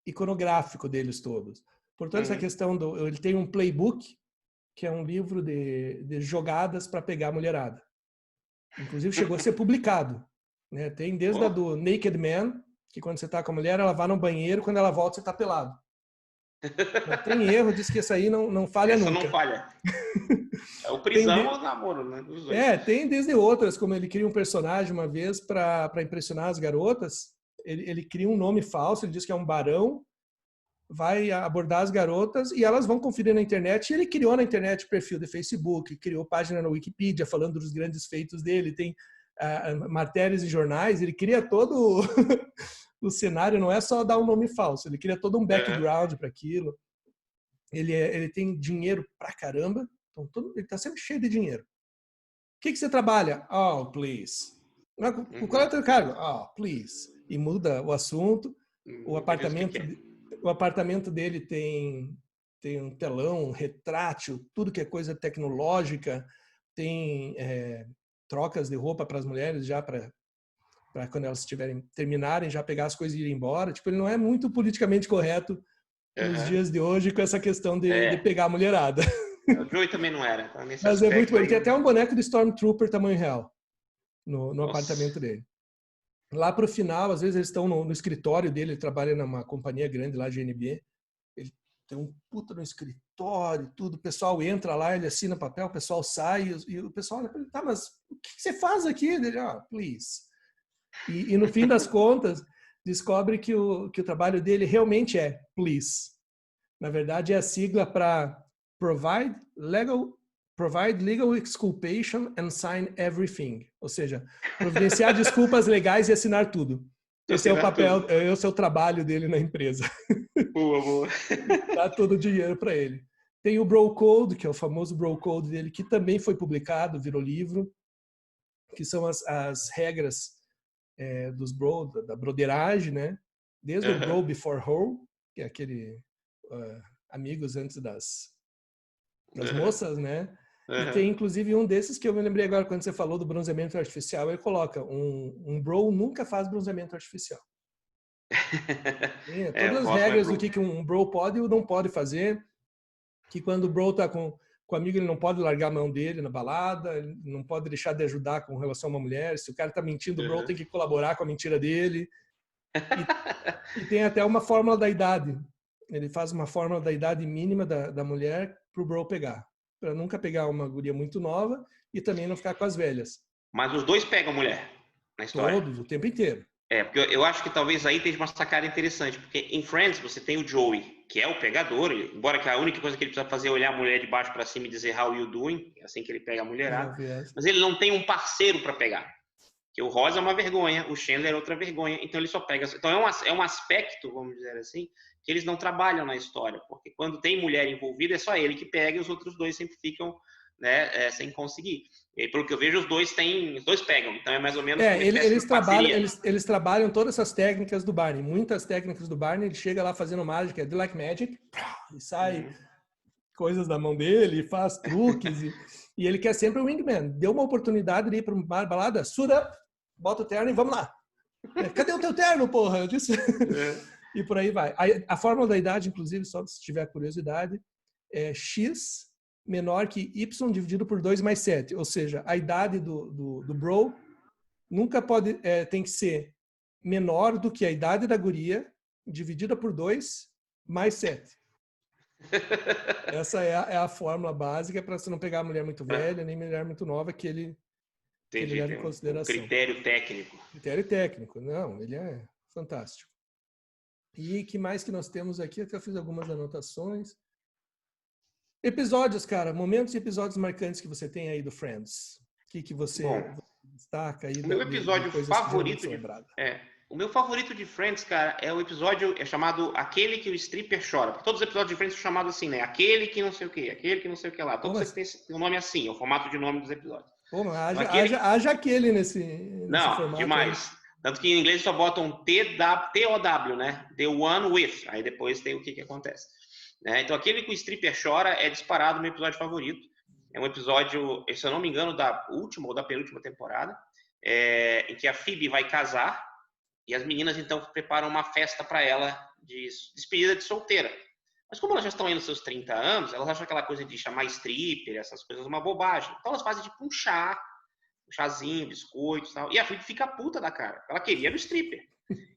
[SPEAKER 1] iconográfico deles todos. Por toda essa questão ele tem um playbook, que é um livro de jogadas para pegar a mulherada. Inclusive chegou a ser publicado, né? Tem desde a do Naked Man, que quando você tá com a mulher, ela vai no banheiro, quando ela volta, você tá pelado. Não tem erro, diz que isso aí não falha
[SPEAKER 2] essa
[SPEAKER 1] nunca.
[SPEAKER 2] Essa não falha. É o prisão ou o namoro, né? Dos dois.
[SPEAKER 1] Tem desde outras, como ele cria um personagem uma vez para impressionar as garotas. Ele cria um nome falso, ele diz que é um barão, vai abordar as garotas e elas vão conferir na internet. E ele criou na internet perfil de Facebook, criou página na Wikipedia falando dos grandes feitos dele, tem matérias em jornais, ele cria todo o cenário, não é só dar um nome falso, ele cria todo um background para aquilo. Ele tem dinheiro pra caramba, então ele tá sempre cheio de dinheiro. O que você trabalha? Oh, please. Qual é o teu cargo? Oh, please. E muda o assunto. O apartamento dele tem um telão, um retrátil, tudo que é coisa tecnológica. Tem trocas de roupa para as mulheres já para quando elas terminarem, já pegar as coisas e ir embora. Tipo, ele não é muito politicamente correto nos dias de hoje com essa questão de pegar a mulherada.
[SPEAKER 2] O Joey também não era. Então,
[SPEAKER 1] mas é muito bom. Ele tem até um boneco do Stormtrooper tamanho real no apartamento dele. Lá pro final, às vezes eles estão no escritório dele, ele trabalha numa companhia grande lá, GNB. Ele tem um puta no escritório, tudo. O pessoal entra lá, ele assina papel, o pessoal sai e o pessoal olha, tá, mas o que você faz aqui? Ele, please. E no fim das contas, descobre que o trabalho dele realmente é please. Na verdade, é a sigla para Provide legal exculpation and sign everything. Ou seja, providenciar desculpas legais e assinar tudo. Esse é o papel, esse é o trabalho dele na empresa.
[SPEAKER 2] Boa.
[SPEAKER 1] Dá todo o dinheiro para ele. Tem o Bro Code, que é o famoso Bro Code dele, que também foi publicado, virou livro, que são as regras dos bro, da broderagem, né? Desde o Bro Before Hoe, que é aquele amigos antes das moças, né? E tem inclusive um desses que eu me lembrei agora quando você falou do bronzeamento artificial, ele coloca um bro nunca faz bronzeamento artificial. Todas as regras do que um bro pode ou não pode fazer, que quando o bro tá com o amigo, ele não pode largar a mão dele na balada, ele não pode deixar de ajudar com relação a uma mulher, se o cara tá mentindo, o bro tem que colaborar com a mentira dele. E tem até uma fórmula da idade. Ele faz uma fórmula da idade mínima da mulher pro bro pegar. Para nunca pegar uma guria muito nova e também não ficar com as velhas.
[SPEAKER 2] Mas os dois pegam mulher na história?
[SPEAKER 1] Todos, o tempo inteiro.
[SPEAKER 2] Porque eu acho que talvez aí tenha uma sacada interessante, porque em Friends você tem o Joey, que é o pegador, embora que a única coisa que ele precisa fazer é olhar a mulher de baixo para cima e dizer how you doing, é assim que ele pega a mulherada, mas ele não tem um parceiro para pegar. Que o Ross é uma vergonha, o Chandler é outra vergonha, então ele só pega. Então é um aspecto, vamos dizer assim, que eles não trabalham na história, porque quando tem mulher envolvida é só ele que pega e os outros dois sempre ficam, né, sem conseguir. E pelo que eu vejo, os dois pegam, então é mais ou menos
[SPEAKER 1] eles trabalham todas essas técnicas do Barney, muitas técnicas do Barney, ele chega lá fazendo mágica, do like magic, e sai coisas da mão dele, e faz truques, e ele quer sempre o wingman. Deu uma oportunidade de ir para uma balada, suit up, bota o terno e vamos lá. Cadê o teu terno, porra? Eu disse... E por aí vai. A fórmula da idade, inclusive, só se tiver curiosidade, é X menor que Y dividido por 2 mais 7. Ou seja, a idade do bro nunca tem que ser menor do que a idade da guria dividida por 2 mais 7. Essa é a fórmula básica para você não pegar a mulher muito velha, nem mulher muito nova, que ele leva em consideração.
[SPEAKER 2] Critério técnico.
[SPEAKER 1] Critério técnico. Não, ele é fantástico. E que mais que nós temos aqui? Até eu fiz algumas anotações. Episódios, cara. Momentos e episódios marcantes que você tem aí do Friends. O que você destaca aí?
[SPEAKER 2] O meu episódio favorito o meu favorito de Friends, cara, é o episódio chamado Aquele que o Stripper Chora. Porque todos os episódios de Friends são chamados assim, né? Aquele que não sei o quê, aquele que não sei o que lá. Todos eles têm o nome assim, é o formato de nome dos episódios.
[SPEAKER 1] Pô, mas haja aquele nesse formato.
[SPEAKER 2] Demais. Aí. Tanto que em inglês só botam T-O-W, né? The One With. Aí depois tem o que acontece. Então, Aquele que o Stripper Chora é disparado meu episódio favorito. É um episódio, se eu não me engano, da última ou da penúltima temporada, em que a Phoebe vai casar e as meninas, então, preparam uma festa para ela de despedida de solteira. Mas como elas já estão aí nos seus 30 anos, elas acham aquela coisa de chamar stripper, essas coisas, uma bobagem. Então, elas fazem tipo um chazinho, biscoitos e tal. E a Phoebe fica puta da cara. Ela queria o stripper.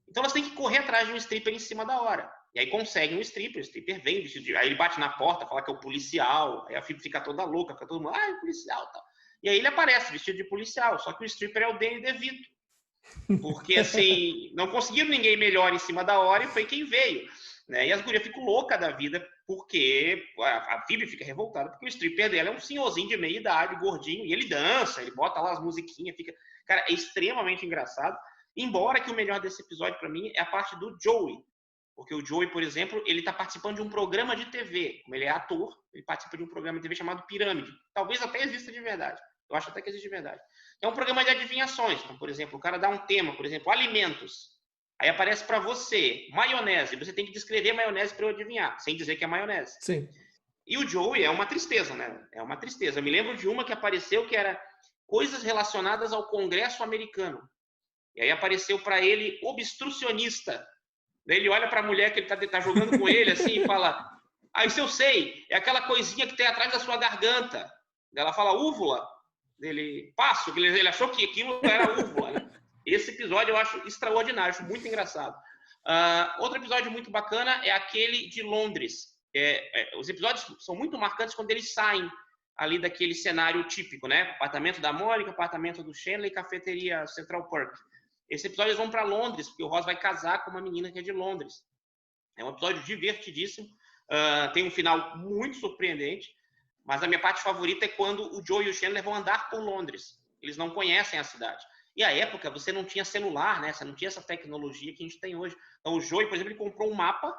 [SPEAKER 2] Então, elas têm que correr atrás de um stripper em cima da hora. E aí conseguem um stripper, o stripper vem, aí ele bate na porta, fala que é o policial, aí a Phoebe fica toda louca, fica todo mundo, é o policial e tal. E aí ele aparece vestido de policial, só que o stripper é o Danny DeVito. Porque, assim, não conseguiram ninguém melhor em cima da hora e foi quem veio. Né? E as gurias ficam loucas da vida porque a Phoebe fica revoltada porque o stripper dela é um senhorzinho de meia idade, gordinho, e ele dança, ele bota lá as musiquinhas, fica... Cara, é extremamente engraçado. Embora que o melhor desse episódio, para mim, é a parte do Joey. Porque o Joey, por exemplo, ele está participando de um programa de TV. Como ele é ator, ele participa de um programa de TV chamado Pirâmide. Talvez até exista de verdade. Eu acho até que existe de verdade. É um programa de adivinhações. Então, por exemplo, o cara dá um tema, por exemplo, alimentos. Aí aparece para você, maionese. Você tem que descrever a maionese para eu adivinhar, sem dizer que é maionese.
[SPEAKER 1] Sim.
[SPEAKER 2] E o Joey é uma tristeza, né? É uma tristeza. Eu me lembro de uma que apareceu que era coisas relacionadas ao Congresso americano. E aí apareceu para ele obstrucionista. Daí ele olha para a mulher que ele tá jogando com ele assim e fala: isso eu sei, é aquela coisinha que tem atrás da sua garganta. Daí ela fala: úvula. Ele passo, ele achou que aquilo era úvula. Né? Esse episódio eu acho extraordinário, acho muito engraçado. Outro episódio muito bacana é aquele de Londres. Os episódios são muito marcantes quando eles saem ali daquele cenário típico, né? Apartamento da Mônica, apartamento do Chandler e cafeteria Central Park. Esse episódio eles vão para Londres, porque o Ross vai casar com uma menina que é de Londres. É um episódio divertidíssimo, tem um final muito surpreendente, mas a minha parte favorita é quando o Joey e o Chandler vão andar por Londres. Eles não conhecem a cidade. E à época você não tinha celular, né? Você não tinha essa tecnologia que a gente tem hoje. Então o Joey, por exemplo, ele comprou um mapa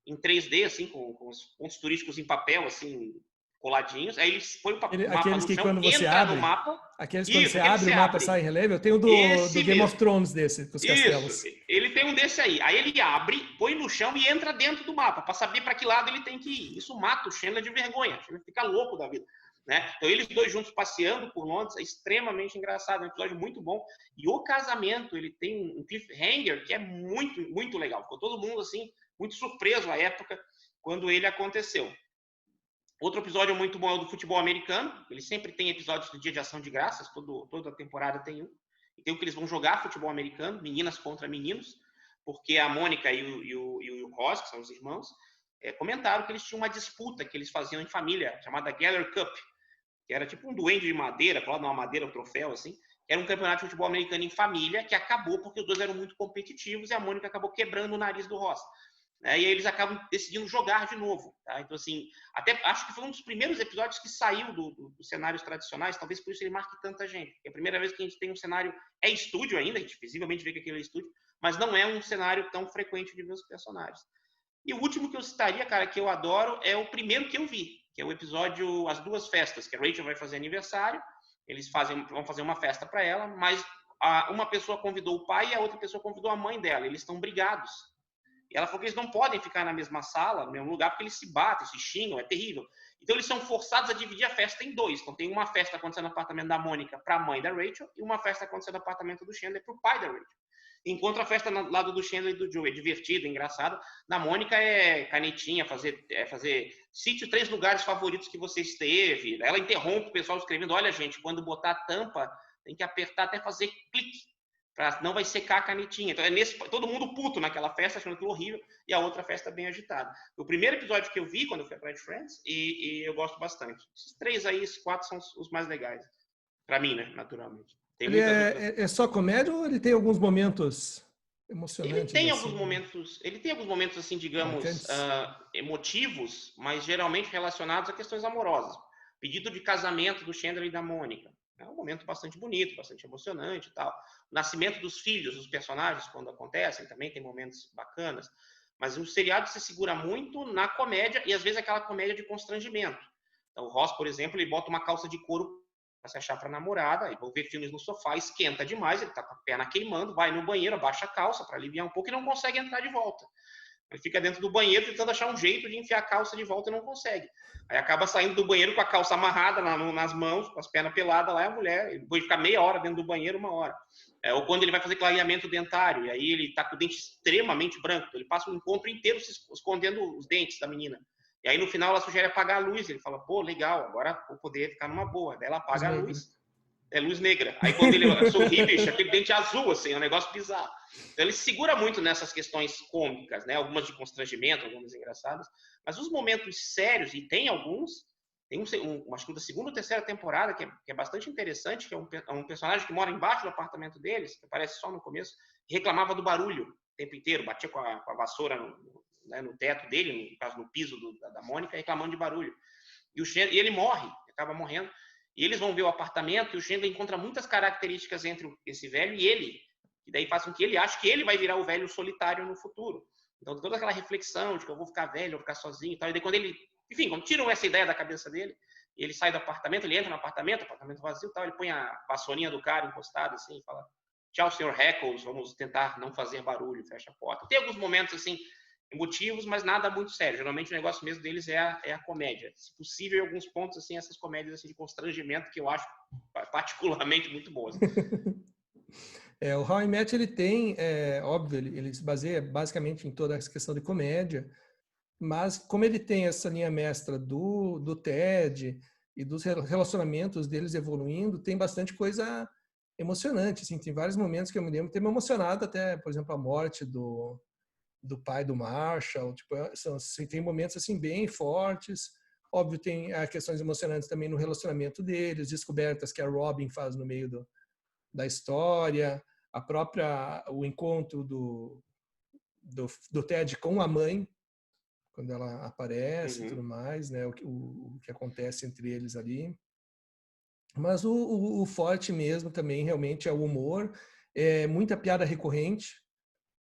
[SPEAKER 2] em 3D, assim, com os pontos turísticos em papel, assim, coladinhos. Aí ele põe o mapa
[SPEAKER 1] aqueles
[SPEAKER 2] no
[SPEAKER 1] que
[SPEAKER 2] chão,
[SPEAKER 1] quando você
[SPEAKER 2] entra
[SPEAKER 1] abre,
[SPEAKER 2] no mapa.
[SPEAKER 1] Aqueles que quando você abre o mapa sai em relevo. Eu tenho do Game of Thrones desse, dos castelos.
[SPEAKER 2] Ele tem um desse aí. Aí ele abre, põe no chão e entra dentro do mapa, para saber para que lado ele tem que ir. Isso mata o Chandler de vergonha. O Chandler fica louco da vida. Né? Então eles dois juntos passeando por Londres é extremamente engraçado, é um episódio muito bom. E o casamento, ele tem um cliffhanger que é muito, muito legal. Ficou todo mundo assim, muito surpreso à época quando ele aconteceu. Outro episódio muito bom é o do futebol americano. Ele sempre tem episódios do Dia de Ação de Graças, toda temporada tem um. E tem o que eles vão jogar futebol americano, meninas contra meninos, porque a Mônica e o Ross, que são os irmãos, comentaram que eles tinham uma disputa que eles faziam em família, chamada Gather Cup, que era tipo um duende de madeira, colado numa madeira, um troféu, assim. Era um campeonato de futebol americano em família, que acabou porque os dois eram muito competitivos e a Mônica acabou quebrando o nariz do Ross. E aí eles acabam decidindo jogar de novo. Tá? Então, assim, até acho que foi um dos primeiros episódios que saiu dos cenários tradicionais, talvez por isso ele marque tanta gente. É a primeira vez que a gente tem um cenário, é estúdio ainda, a gente visivelmente vê que aquilo é estúdio, mas não é um cenário tão frequente de ver os personagens. E o último que eu citaria, cara, que eu adoro, é o primeiro que eu vi, que é o episódio As Duas Festas, que a Rachel vai fazer aniversário, eles vão fazer uma festa para ela, mas uma pessoa convidou o pai e a outra pessoa convidou a mãe dela, eles estão brigados. E ela falou que eles não podem ficar na mesma sala, no mesmo lugar, porque eles se batem, se xingam, é terrível. Então eles são forçados a dividir a festa em dois. Então tem uma festa acontecendo no apartamento da Mônica para a mãe da Rachel e uma festa acontecendo no apartamento do Chandler para o pai da Rachel. Enquanto a festa no lado do Chandler e do Joey é divertida, engraçada, na Mônica é canetinha, fazer cite 3 lugares favoritos que você esteve. Ela interrompe o pessoal escrevendo: olha, gente, quando botar a tampa, tem que apertar até fazer clique não vai secar a canetinha. Então todo mundo puto naquela festa, achando aquilo horrível, e a outra festa bem agitada. O primeiro episódio que eu vi quando eu fui atrás de Friends, e eu gosto bastante. Esses 3 aí, esses 4 são os mais legais. Pra mim, né? Naturalmente. Tem
[SPEAKER 1] Ele é só comédia ou ele tem alguns momentos emocionantes?
[SPEAKER 2] Ele tem alguns momentos assim, digamos, emotivos, mas geralmente relacionados a questões amorosas. Pedido de casamento do Chandler e da Mônica. É um momento bastante bonito, bastante emocionante e tal. O nascimento dos filhos, dos personagens, quando acontecem, também tem momentos bacanas. Mas o seriado se segura muito na comédia, e às vezes aquela comédia de constrangimento. Então, o Ross, por exemplo, ele bota uma calça de couro para se achar para namorada, e vão ver filmes no sofá, esquenta demais, ele tá com a perna queimando, vai no banheiro, abaixa a calça para aliviar um pouco e não consegue entrar de volta. Ele fica dentro do banheiro tentando achar um jeito de enfiar a calça de volta e não consegue. Aí acaba saindo do banheiro com a calça amarrada nas mãos, com as pernas peladas lá, e a mulher, ele pode ficar meia hora dentro do banheiro, 1 hora. Ou quando ele vai fazer clareamento dentário, e aí ele tá com o dente extremamente branco, ele passa o encontro inteiro se escondendo os dentes da menina. E aí no final ela sugere apagar a luz, ele fala, pô, legal, agora vou poder ficar numa boa. Daí ela apaga a luz, é luz negra. Aí quando ele sorri, bicho, aquele dente azul, assim, é um negócio bizarro. Então ele se segura muito nessas questões cômicas, né? Algumas de constrangimento, algumas engraçadas. Mas os momentos sérios, e tem alguns, tem acho que da segunda ou terceira temporada, que é bastante interessante, que é um personagem que mora embaixo do apartamento deles, que aparece só no começo, e reclamava do barulho o tempo inteiro, batia com a vassoura no teto dele, no caso no piso da Mônica, reclamando de barulho. E ele morre, acaba morrendo. E eles vão ver o apartamento e o Chandler encontra muitas características entre esse velho e ele, que daí faz com que ele ache que ele vai virar o velho solitário no futuro. Então, toda aquela reflexão de que eu vou ficar velho, eu vou ficar sozinho e tal. E daí, quando tiram essa ideia da cabeça dele, ele sai do apartamento, ele entra no apartamento vazio e tal, ele põe a vassourinha do cara encostada assim e fala: tchau, senhor Heckles, vamos tentar não fazer barulho, fecha a porta. Tem alguns momentos assim emotivos, mas nada muito sério. Geralmente o negócio mesmo deles é a comédia. Se possível, em alguns pontos, assim, essas comédias assim, de constrangimento que eu acho particularmente muito boas.
[SPEAKER 1] O How I Met, ele tem, óbvio, ele se baseia basicamente em toda essa questão de comédia, mas como ele tem essa linha mestra do Ted e dos relacionamentos deles evoluindo, tem bastante coisa emocionante, assim, tem vários momentos que eu me lembro de ter me emocionado, até, por exemplo, a morte do pai do Marshall, tipo, tem momentos assim bem fortes. Óbvio, tem questões emocionantes também no relacionamento deles, descobertas que a Robin faz no meio da história, o encontro do Ted com a mãe, quando ela aparece e tudo mais, né? O que acontece entre eles ali. Mas o forte mesmo também realmente é o humor, muita piada recorrente.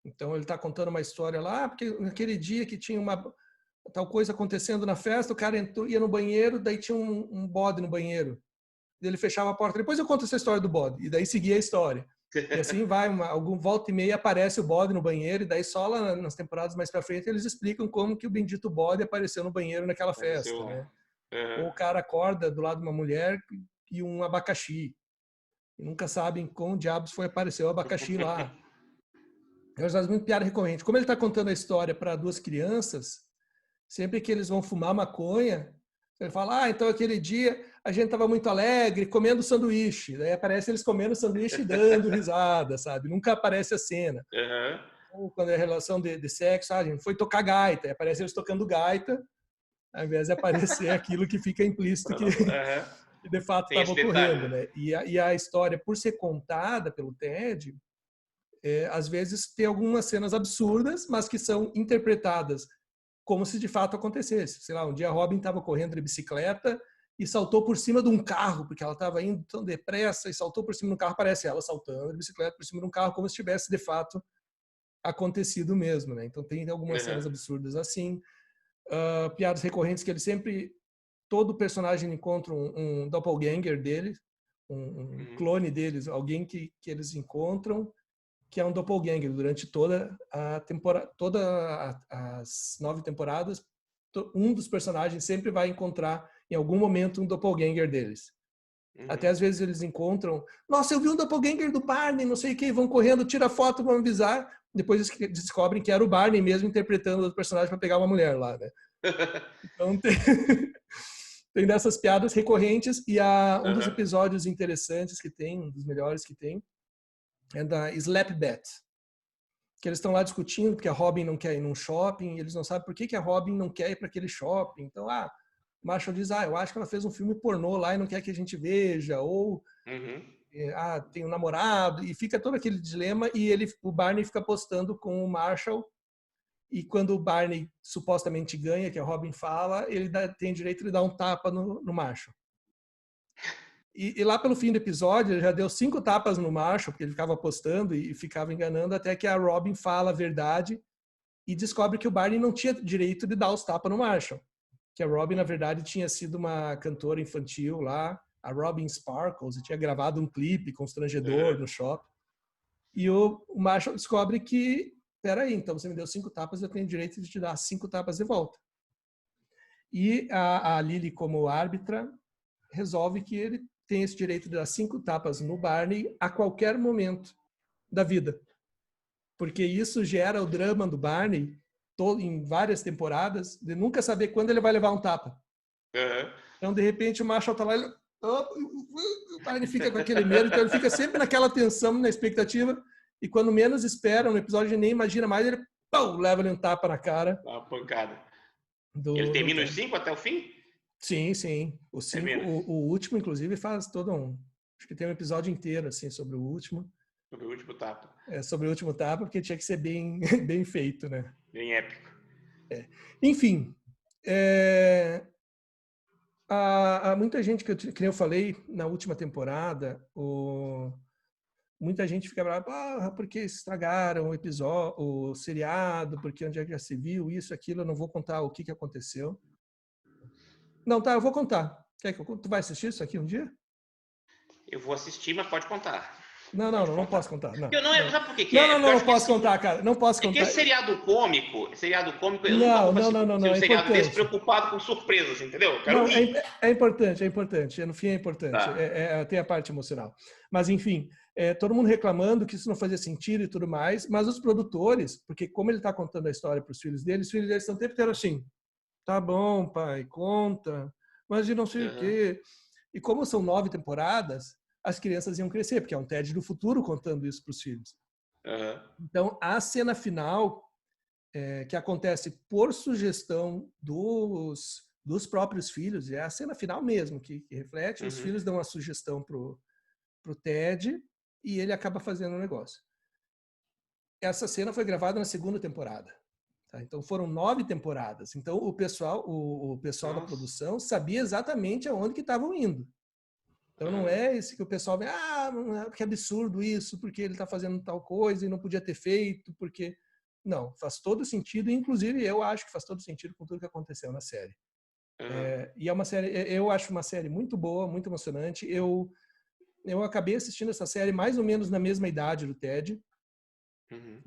[SPEAKER 1] Então ele está contando uma história lá, porque naquele dia que tinha uma tal coisa acontecendo na festa, o cara ia no banheiro, daí tinha um bode no banheiro. Ele fechava a porta, depois eu conto essa história do bode, e daí seguia a história. E assim vai, volta e meia aparece o bode no banheiro, e daí só lá nas temporadas mais pra frente eles explicam como que o bendito bode apareceu no banheiro naquela festa, né? Ou o cara acorda do lado de uma mulher e um abacaxi. E nunca sabem como diabos apareceu o abacaxi lá. Eu já muito piada recorrente. Como ele está contando a história para 2 crianças, sempre que eles vão fumar maconha, ele fala, então aquele dia a gente estava muito alegre, comendo sanduíche. Daí aparece eles comendo sanduíche e dando risada, sabe? Nunca aparece a cena. Ou quando é relação de sexo, a gente foi tocar gaita. Aí aparece eles tocando gaita, ao invés de aparecer aquilo que fica implícito que de fato estava ocorrendo. Né? E a história, por ser contada pelo Ted, às vezes tem algumas cenas absurdas, mas que são interpretadas como se de fato acontecesse. Sei lá, um dia a Robin estava correndo de bicicleta e saltou por cima de um carro, porque ela estava indo tão depressa e saltou por cima de um carro, parece ela saltando de bicicleta por cima de um carro, como se tivesse de fato acontecido mesmo. Né? Então tem algumas cenas absurdas assim. Piadas recorrentes que ele sempre... Todo personagem encontra um doppelganger dele, um clone deles, alguém que eles encontram, que é um doppelganger. Durante toda a temporada, todas as 9 temporadas, um dos personagens sempre vai encontrar em algum momento um doppelganger deles. Até às vezes eles encontram, nossa, eu vi um doppelganger do Barney, não sei o que, vão correndo, tira foto, vão avisar, depois descobrem que era o Barney mesmo interpretando o personagem para pegar uma mulher lá, né? Então tem dessas piadas recorrentes, e um dos episódios interessantes que tem, um dos melhores que tem, and a Slap Bet. Que eles estão lá discutindo porque a Robin não quer ir num shopping, eles não sabem por que a Robin não quer ir para aquele shopping. Então, o Marshall diz, eu acho que ela fez um filme pornô lá e não quer que a gente veja, ou tem um namorado, e fica todo aquele dilema, e o Barney fica apostando com o Marshall, e quando o Barney supostamente ganha, que a Robin fala, ele tem direito de dar um tapa no Marshall. E lá pelo fim do episódio, ele já deu 5 tapas no Marshall, porque ele ficava apostando e ficava enganando, até que a Robin fala a verdade e descobre que o Barney não tinha direito de dar os tapas no Marshall. Que a Robin, na verdade, tinha sido uma cantora infantil lá, a Robin Sparkles, e tinha gravado um clipe constrangedor no shopping. E o Marshall descobre que, peraí, então você me deu 5 tapas, eu tenho direito de te dar 5 tapas de volta. E a Lily, como árbitra, resolve que ele tem esse direito de dar 5 tapas no Barney a qualquer momento da vida. Porque isso gera o drama do Barney em várias temporadas, de nunca saber quando ele vai levar um tapa. Então, de repente, o Marshall tá lá, o Barney fica com aquele medo, então ele fica sempre naquela tensão, na expectativa, e quando menos espera, no episódio ele nem imagina mais, ele leva-lhe um tapa na cara.
[SPEAKER 2] Dá uma pancada. Ele termina os 5 até o fim?
[SPEAKER 1] Sim, sim. O último, inclusive, faz todo acho que tem um episódio inteiro assim, sobre o último.
[SPEAKER 2] Sobre o último tapa.
[SPEAKER 1] Sobre o último tapa, porque tinha que ser bem, bem feito, né?
[SPEAKER 2] Bem épico.
[SPEAKER 1] Enfim, há muita gente, que eu falei na última temporada, muita gente fica brava, porque estragaram o episódio, o seriado, porque onde é que já se viu, isso, aquilo, eu não vou contar o que aconteceu. Não, tá, eu vou contar. Tu vai assistir isso aqui um dia?
[SPEAKER 2] Eu vou assistir, mas pode contar.
[SPEAKER 1] Não posso contar. Não,
[SPEAKER 2] sabe por que é?
[SPEAKER 1] Não posso contar, cara. Não posso contar.
[SPEAKER 2] Porque seriado cômico, eu
[SPEAKER 1] não,
[SPEAKER 2] nunca vou
[SPEAKER 1] não,
[SPEAKER 2] ser um
[SPEAKER 1] é
[SPEAKER 2] seriado
[SPEAKER 1] importante.
[SPEAKER 2] despreocupado com surpresas, entendeu?
[SPEAKER 1] É importante. No fim é importante.
[SPEAKER 2] Tá.
[SPEAKER 1] Tem a parte emocional. Mas, enfim, todo mundo reclamando que isso não fazia sentido e tudo mais, mas os produtores, porque como ele está contando a história para os filhos deles estão o tempo inteiro assim, tá bom, pai, conta, mas de não sei o quê. E como são 9 temporadas, as crianças iam crescer, porque é um TED do futuro contando isso para os filhos. Então, a cena final, que acontece por sugestão dos próprios filhos, é a cena final mesmo, que reflete, os filhos dão a sugestão pro TED e ele acaba fazendo o negócio. Essa cena foi gravada na 2ª temporada. Tá? Então, foram 9 temporadas. Então, o pessoal da produção sabia exatamente aonde que estavam indo. Então, não é esse que o pessoal vê, que absurdo isso, porque ele está fazendo tal coisa e não podia ter feito, porque... Não, faz todo sentido, inclusive eu acho que faz todo sentido com tudo que aconteceu na série. E é uma série, eu acho uma série muito boa, muito emocionante. Eu acabei assistindo essa série mais ou menos na mesma idade do Ted.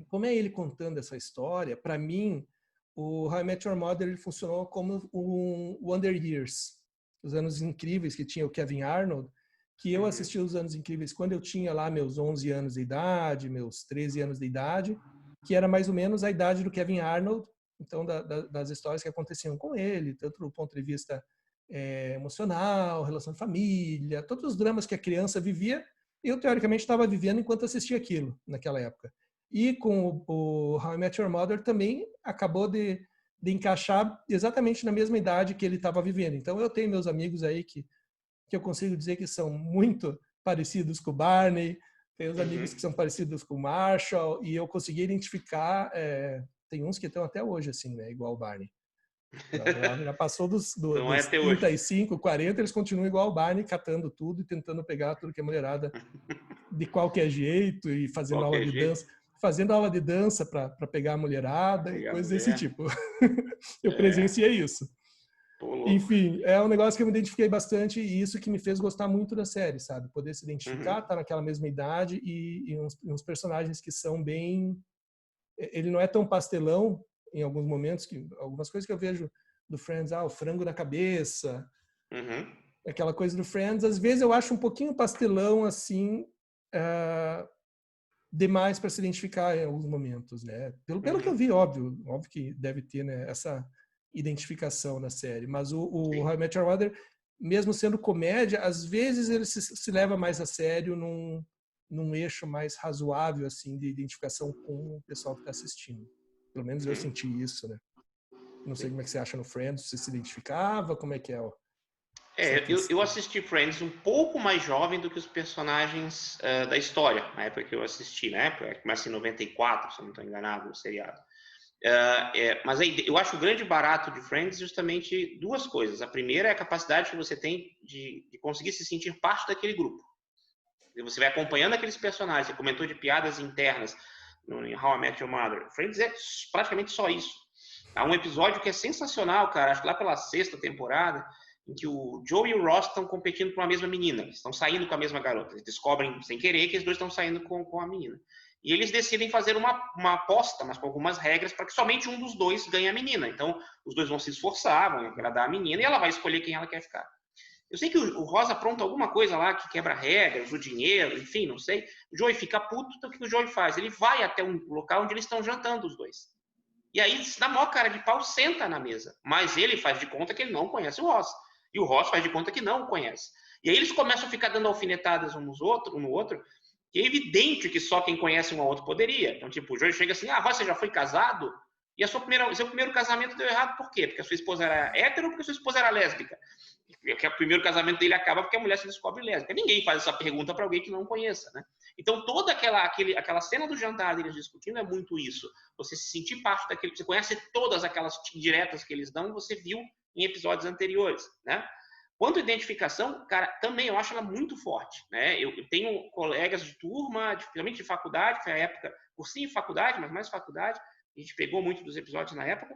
[SPEAKER 1] Como é ele contando essa história, para mim, o How I Met Your Mother ele funcionou como um Wonder Years, os Anos Incríveis, que tinha o Kevin Arnold, que eu assisti os Anos Incríveis quando eu tinha lá meus 11 anos de idade, meus 13 anos de idade, que era mais ou menos a idade do Kevin Arnold, então das histórias que aconteciam com ele, tanto do ponto de vista emocional, relação de família, todos os dramas que a criança vivia, eu teoricamente estava vivendo enquanto assistia aquilo naquela época. E com o How I Met Your Mother também acabou de encaixar exatamente na mesma idade que ele estava vivendo. Então eu tenho meus amigos aí que eu consigo dizer que são muito parecidos com o Barney, tenho os amigos que são parecidos com o Marshall, e eu consegui identificar, tem uns que estão até hoje assim, né, igual o Barney. Já passou dos 35, 40, eles continuam igual o Barney, catando tudo e tentando pegar tudo que é mulherada de qualquer jeito e fazendo aula de dança. Fazendo aula de dança para pegar a mulherada e coisas desse tipo. Eu presenciei isso. Enfim, é um negócio que eu me identifiquei bastante e isso que me fez gostar muito da série, sabe? Poder se identificar, tá naquela mesma idade e uns personagens que são bem... Ele não é tão pastelão em alguns momentos, algumas coisas que eu vejo do Friends, o frango na cabeça, aquela coisa do Friends, às vezes eu acho um pouquinho pastelão, assim, demais para se identificar em alguns momentos, né? Pelo que eu vi, óbvio que deve ter, né, essa identificação na série, mas o How I Met Your Mother, mesmo sendo comédia, às vezes ele se leva mais a sério num num eixo mais razoável, assim, de identificação com o pessoal que está assistindo. Pelo menos eu senti isso, né? Não sei como é que você acha no Friends, você se identificava, como é que é?
[SPEAKER 2] Eu assisti Friends um pouco mais jovem do que os personagens da história, na época que eu assisti, né? Começa em 94, se eu não estou enganado, no seriado. Mas aí, eu acho o grande barato de Friends justamente duas coisas. A primeira é a capacidade que você tem de conseguir se sentir parte daquele grupo. E você vai acompanhando aqueles personagens. Você comentou de piadas internas em How I Met Your Mother. Friends é praticamente só isso. Há um episódio que é sensacional, cara. Acho que lá pela 6ª temporada, em que o Joe e o Ross estão competindo por uma mesma menina. Eles estão saindo com a mesma garota. Eles descobrem sem querer que os dois estão saindo com a menina. E eles decidem fazer uma aposta, mas com algumas regras, para que somente um dos dois ganhe a menina. Então, os dois vão se esforçar, vão agradar a menina, e ela vai escolher quem ela quer ficar. Eu sei que o Ross apronta alguma coisa lá que quebra regras, o dinheiro, enfim, não sei. O Joey fica puto, então o que o Joey faz? Ele vai até um local onde eles estão jantando, os dois. E aí, na maior cara de pau, senta na mesa. Mas ele faz de conta que ele não conhece o Ross. E o Ross faz de conta que não o conhece. E aí eles começam a ficar dando alfinetadas um no outro, que é evidente que só quem conhece um ao outro poderia. Então, tipo, o Joey chega assim, Ross, você já foi casado? E seu primeiro casamento deu errado por quê? Porque a sua esposa era hétero ou porque a sua esposa era lésbica? Porque o primeiro casamento dele acaba porque a mulher se descobre lésbica. Ninguém faz essa pergunta para alguém que não conheça, né? Então, toda aquela cena do jantar deles discutindo é muito isso. Você se sentir parte daquele... Você conhece todas aquelas diretas que eles dão, você viu em episódios anteriores, né? Quanto à identificação, cara, também eu acho ela muito forte, né? Eu tenho colegas de turma, principalmente de faculdade, foi a época, cursinho de faculdade, mas mais faculdade, a gente pegou muito dos episódios na época,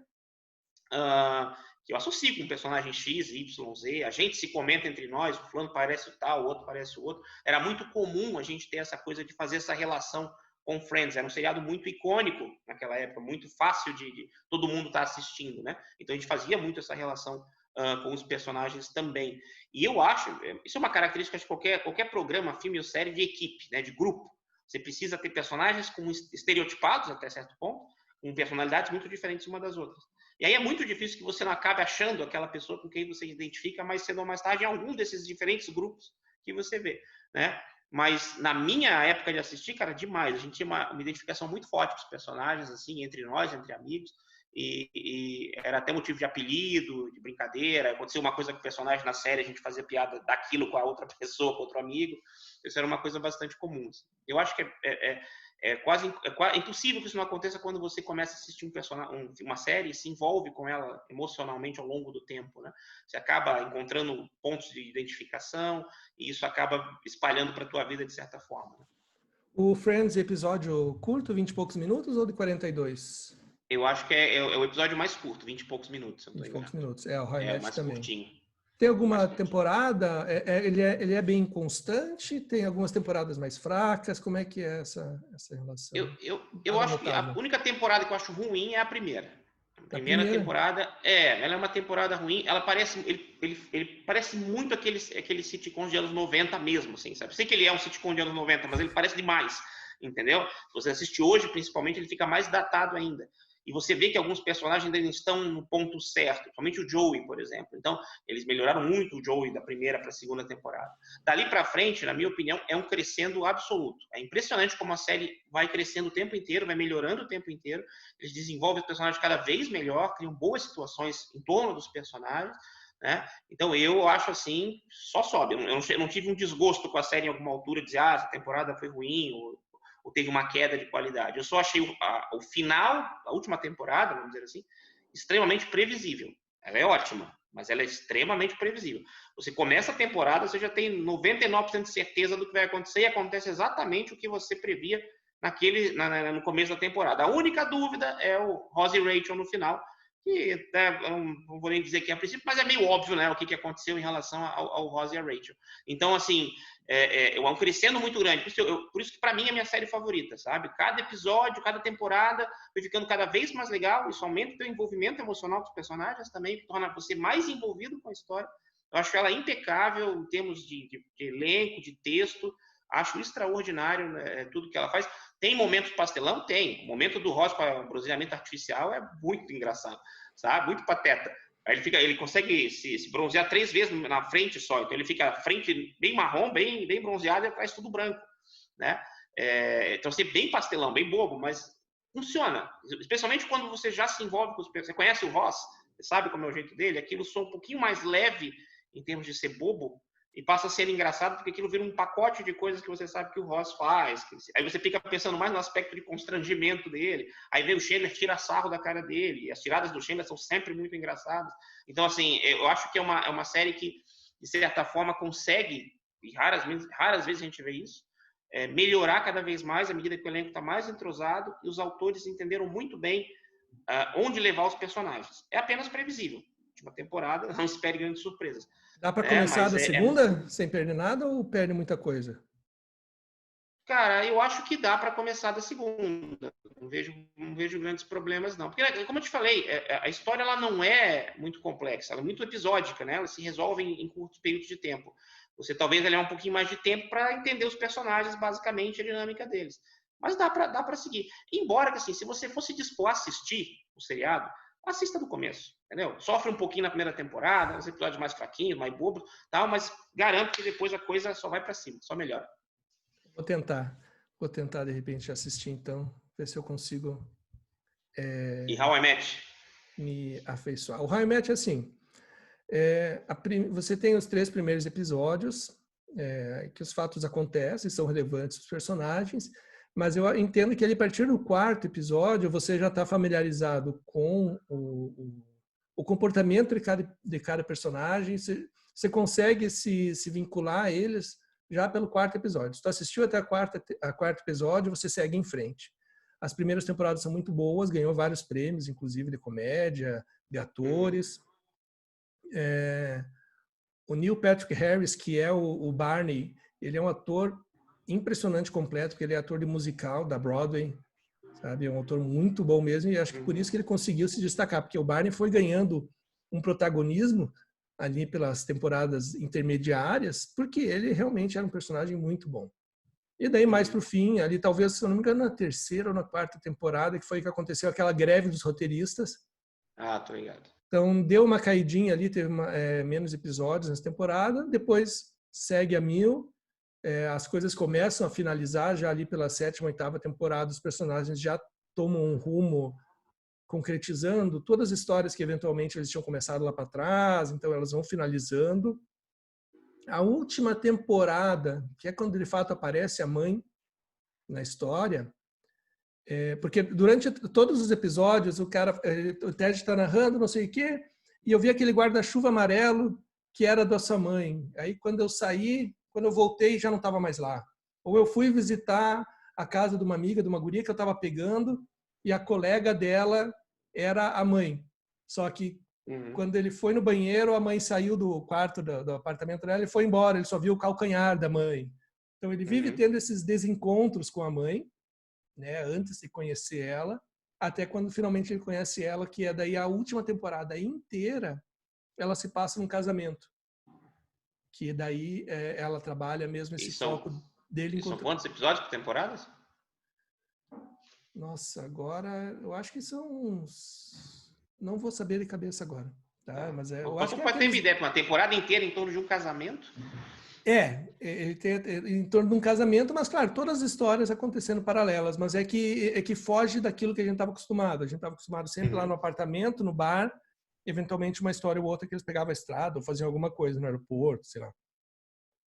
[SPEAKER 2] que eu associo com um personagem X, Y, Z, a gente se comenta entre nós, o fulano parece o tal, o outro parece o outro. Era muito comum a gente ter essa coisa de fazer essa relação com Friends. Era um seriado muito icônico naquela época, muito fácil de todo mundo estar assistindo, né? Então a gente fazia muito essa relação com os personagens também. E eu acho, isso é uma característica de qualquer programa, filme ou série de equipe, né, de grupo. Você precisa ter personagens estereotipados até certo ponto, com personalidades muito diferentes uma das outras. E aí é muito difícil que você não acabe achando aquela pessoa com quem você identifica mais cedo ou mais tarde em algum desses diferentes grupos que você vê, né? Mas na minha época de assistir, cara, demais. A gente tinha uma identificação muito forte com os personagens, assim, entre nós, entre amigos. E era até motivo de apelido, de brincadeira. Aconteceu uma coisa com o personagem na série, a gente fazia piada daquilo com a outra pessoa, com outro amigo. Isso era uma coisa bastante comum. Assim. Eu acho que é quase impossível que isso não aconteça quando você começa a assistir uma série e se envolve com ela emocionalmente ao longo do tempo, né? Você acaba encontrando pontos de identificação e isso acaba espalhando para a tua vida de certa forma. Né?
[SPEAKER 1] O Friends episódio curto, 20 e poucos minutos ou de 42?
[SPEAKER 2] Eu acho que é o episódio mais curto, 20 e poucos minutos.
[SPEAKER 1] 20 e poucos minutos. O How I Met
[SPEAKER 2] mais
[SPEAKER 1] também.
[SPEAKER 2] Curtinho.
[SPEAKER 1] Tem alguma temporada? Ele é bem constante? Tem algumas temporadas mais fracas? Como é que é essa relação?
[SPEAKER 2] Eu acho que a única temporada que eu acho ruim é a primeira. A primeira temporada ela é uma temporada ruim. Ela parece ele parece muito aquele sitcom de anos 90 mesmo, assim, sabe? Sei que ele é um sitcom de anos 90, mas ele parece demais, entendeu? Se você assiste hoje, principalmente, ele fica mais datado ainda. E você vê que alguns personagens ainda estão no ponto certo, principalmente o Joey, por exemplo. Então, eles melhoraram muito o Joey da primeira para a segunda temporada. Dali para frente, na minha opinião, é um crescendo absoluto. É impressionante como a série vai crescendo o tempo inteiro, vai melhorando o tempo inteiro. Eles desenvolvem os personagens cada vez melhor, criam boas situações em torno dos personagens. Né? Então, eu acho assim, só sobe. Eu não tive um desgosto com a série em alguma altura, de dizer, essa temporada foi ruim, ou teve uma queda de qualidade. Eu só achei o final, a última temporada, vamos dizer assim, extremamente previsível. Ela é ótima, mas ela é extremamente previsível. Você começa a temporada, você já tem 99% de certeza do que vai acontecer e acontece exatamente o que você previa no começo da temporada. A única dúvida é o Ross e Rachel no final, que não vou nem dizer que é a princípio, mas é meio óbvio, né, o que aconteceu em relação ao Ross e a Rachel. Então, assim, é um crescendo muito grande. Por isso que, para mim, é a minha série favorita, sabe? Cada episódio, cada temporada vai ficando cada vez mais legal. Isso aumenta o teu envolvimento emocional dos personagens também, que torna você mais envolvido com a história. Eu acho ela impecável em termos de elenco, de texto. Acho extraordinário, né, tudo que ela faz. Tem momentos pastelão? Tem. O momento do Ross com o bronzeamento artificial é muito engraçado, sabe? Muito pateta. Aí ele consegue se bronzear 3 vezes na frente só. Então ele fica a frente bem marrom, bem bronzeado e atrás tudo branco. né? Então, assim, bem pastelão, bem bobo, mas funciona. Especialmente quando você já se envolve com os personagens. Você conhece o Ross, você sabe como é o jeito dele, aquilo soa um pouquinho mais leve em termos de ser bobo, e passa a ser engraçado porque aquilo vira um pacote de coisas que você sabe que o Ross faz. Aí você fica pensando mais no aspecto de constrangimento dele. Aí vem o Chandler, tira sarro da cara dele. E as tiradas do Chandler são sempre muito engraçadas. Então, assim, eu acho que é uma série que, de certa forma, consegue, e raras vezes a gente vê isso, melhorar cada vez mais à medida que o elenco está mais entrosado e os autores entenderam muito bem onde levar os personagens. É apenas previsível. Última temporada, não espere grandes surpresas.
[SPEAKER 1] Dá para começar da segunda sem perder nada ou perde muita coisa?
[SPEAKER 2] Cara, eu acho que dá para começar da segunda. Não vejo grandes problemas, não. Porque, como eu te falei, a história ela não é muito complexa, ela é muito episódica, né? Ela se resolve em curtos períodos de tempo. Você talvez levar um pouquinho mais de tempo para entender os personagens, basicamente, a dinâmica deles. Mas dá para seguir. Embora que, assim, se você fosse dispor a assistir o seriado, assista do começo, entendeu? Sofre um pouquinho na primeira temporada, os episódios mais fraquinhos, mais bobos, tal, mas garanto que depois a coisa só vai para cima, só melhora.
[SPEAKER 1] Vou tentar de repente assistir então, ver se eu consigo
[SPEAKER 2] E How I Met?
[SPEAKER 1] Me afeiçoar. O How I Met é assim, você tem os 3 primeiros episódios, que os fatos acontecem, são relevantes os personagens, mas eu entendo que ali, a partir do 4º episódio você já está familiarizado com o comportamento de cada personagem, você consegue se vincular a eles já pelo 4º episódio. Se tu assistiu até a quarto episódio, você segue em frente. As primeiras temporadas são muito boas, ganhou vários prêmios, inclusive de comédia, de atores. O Neil Patrick Harris, que é o Barney, ele é um ator impressionante completo, porque ele é ator de musical da Broadway, sabe? É um ator muito bom mesmo, e acho que por isso que ele conseguiu se destacar, porque o Barney foi ganhando um protagonismo ali pelas temporadas intermediárias, porque ele realmente era um personagem muito bom. E daí, mais pro fim, ali talvez, se eu não me engano, na 3ª ou na 4ª temporada, que foi que aconteceu aquela greve dos roteiristas.
[SPEAKER 2] Ah, tô ligado.
[SPEAKER 1] Então, deu uma caidinha ali, teve menos episódios nessa temporada, depois segue a 1000, as coisas começam a finalizar, já ali pela 7ª, 8ª temporada, os personagens já tomam um rumo concretizando todas as histórias que eventualmente eles tinham começado lá para trás, então elas vão finalizando. A última temporada, que é quando de fato aparece a mãe na história, porque durante todos os episódios o Ted está narrando não sei o quê, e eu vi aquele guarda-chuva amarelo que era da sua mãe. Aí quando eu voltei já não estava mais lá. Ou eu fui visitar a casa de uma amiga, de uma guria que eu estava pegando, e a colega dela era a mãe. Só que quando ele foi no banheiro, a mãe saiu do quarto do apartamento dela e foi embora. Ele só viu o calcanhar da mãe. Então ele vive tendo esses desencontros com a mãe, né, antes de conhecer ela, até quando finalmente ele conhece ela, que é daí a última temporada inteira, ela se passa num casamento. Que daí ela trabalha mesmo esse foco dele.
[SPEAKER 2] São quantos episódios por temporada?
[SPEAKER 1] Nossa, agora eu acho que são uns... Não vou saber de cabeça agora. Tá? Mas eu acho que
[SPEAKER 2] pode ter uma ideia, uma temporada inteira em torno de um casamento?
[SPEAKER 1] Ele tem em torno de um casamento, mas claro, todas as histórias acontecendo paralelas, mas é que foge daquilo que a gente estava acostumado. A gente estava acostumado sempre lá no apartamento, no bar, eventualmente uma história ou outra que eles pegavam a estrada ou faziam alguma coisa no aeroporto, sei lá.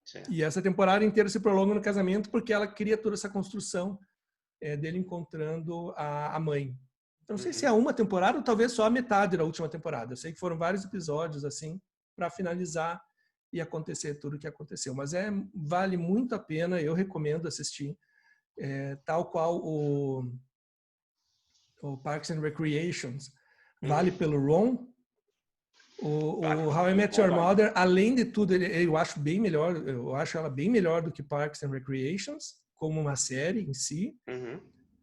[SPEAKER 1] Certo. E essa temporada inteira se prolonga no casamento porque ela cria toda essa construção dele encontrando a mãe. Então, não sei se é uma temporada ou talvez só a metade da última temporada. Eu sei que foram vários episódios assim para finalizar e acontecer tudo o que aconteceu. Mas vale muito a pena, eu recomendo assistir. Tal qual o Parks and Recreations vale pelo Ron. O How I Met Your Mother, além de tudo, eu acho bem melhor. Eu acho ela bem melhor do que Parks and Recreations, como uma série em si.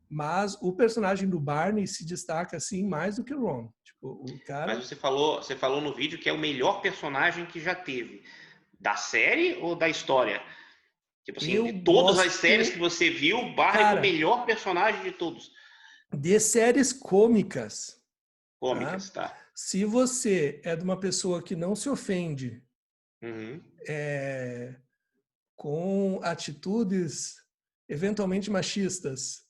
[SPEAKER 1] Mas o personagem do Barney se destaca assim mais do que o Ron. Tipo, o cara...
[SPEAKER 2] Mas você falou no vídeo que é o melhor personagem que já teve. Da série ou da história? Tipo assim, de todas as séries que você viu, o Barney é o melhor personagem de todos.
[SPEAKER 1] De séries cômicas.
[SPEAKER 2] Cômicas, tá.
[SPEAKER 1] Se você é de uma pessoa que não se ofende com atitudes eventualmente machistas,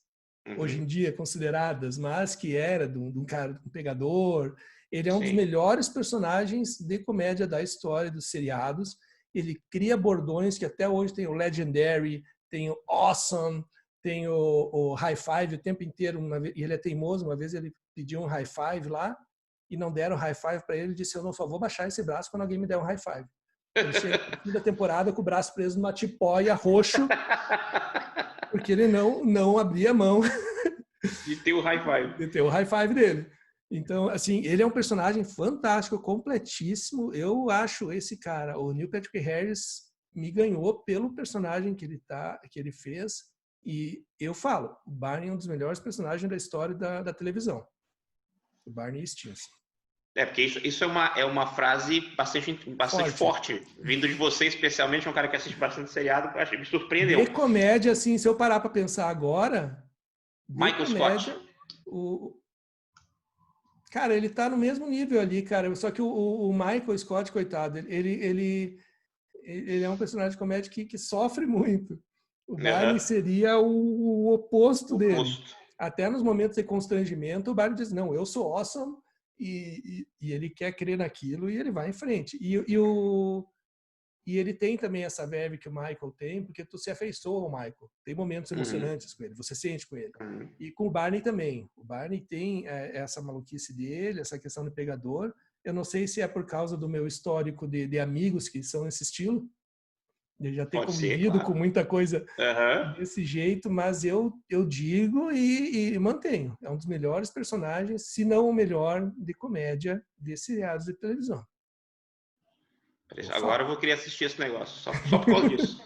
[SPEAKER 1] hoje em dia consideradas, mas que era de um cara, de um pegador. Ele é um dos
[SPEAKER 2] Sim.
[SPEAKER 1] melhores personagens de comédia da história dos seriados. Ele cria bordões que até hoje tem o Legendary, tem o Awesome, tem o High Five o tempo inteiro. E ele é teimoso, uma vez ele pediu um High Five lá e não deram High Five para ele. Ele disse, eu não vou baixar esse braço quando alguém me der um High Five. Ele chega no fim da temporada com o braço preso numa tipóia roxo, porque ele não abria mão
[SPEAKER 2] de ter o high five.
[SPEAKER 1] De ter o high five dele. Então, assim, ele é um personagem fantástico, completíssimo. Eu acho esse cara, o Neil Patrick Harris, me ganhou pelo personagem que ele fez. E eu falo, o Barney é um dos melhores personagens da história da televisão. O Barney Stinson.
[SPEAKER 2] Porque isso é uma frase bastante forte. Vindo de você, especialmente, um cara que assiste bastante seriado, me surpreendeu.
[SPEAKER 1] De comédia, assim, se eu parar para pensar agora...
[SPEAKER 2] Michael Scott.
[SPEAKER 1] Cara, ele tá no mesmo nível ali, cara. Só que o Michael Scott, coitado, ele é um personagem de comédia que sofre muito. O Barney seria o oposto dele. Até nos momentos de constrangimento, o Barney diz, não, eu sou awesome, e ele quer crer naquilo e ele vai em frente. E ele tem também essa verve que o Michael tem, porque tu se afeiçoa ao Michael. Tem momentos emocionantes com ele, você sente com ele. E com o Barney também. O Barney tem essa maluquice dele, essa questão de pegador. Eu não sei se é por causa do meu histórico de amigos que são nesse estilo. Eu já tenho convivido com muita coisa desse jeito, mas eu digo e mantenho. É um dos melhores personagens, se não o melhor, de comédia de seriados de televisão.
[SPEAKER 2] Agora eu vou querer assistir esse negócio, só por causa disso.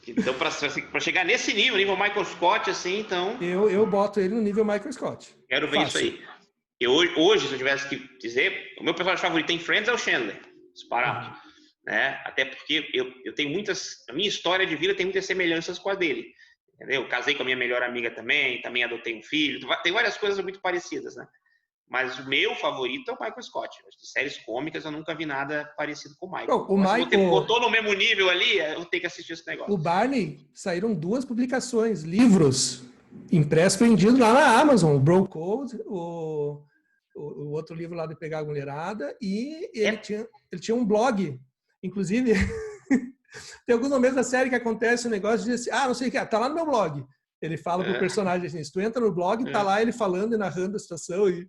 [SPEAKER 2] Então, para chegar nesse nível Michael Scott, assim, então...
[SPEAKER 1] Eu boto ele no nível Michael Scott.
[SPEAKER 2] Quero ver isso aí. Hoje, se eu tivesse que dizer, o meu personagem favorito em Friends é o Chandler, disparado. Né? Até porque eu tenho a minha história de vida tem muitas semelhanças com a dele. Entendeu? Eu casei com a minha melhor amiga também adotei um filho, tem várias coisas muito parecidas, né? Mas o meu favorito é o Michael Scott. De séries cômicas eu nunca vi nada parecido com o Michael. Se você botou no mesmo nível ali, eu vou ter que assistir esse negócio.
[SPEAKER 1] O Barney, saíram 2 publicações, livros, impressos vendidos lá na Amazon. O Bro Code, o outro livro lá de Pegar a Mulherada, e ele tinha um blog. Inclusive, tem alguns momentos da série que acontece um negócio de dizer assim, não sei o que, tá lá no meu blog. Ele fala pro personagem assim, se tu entra no blog, tá lá ele falando e narrando a situação e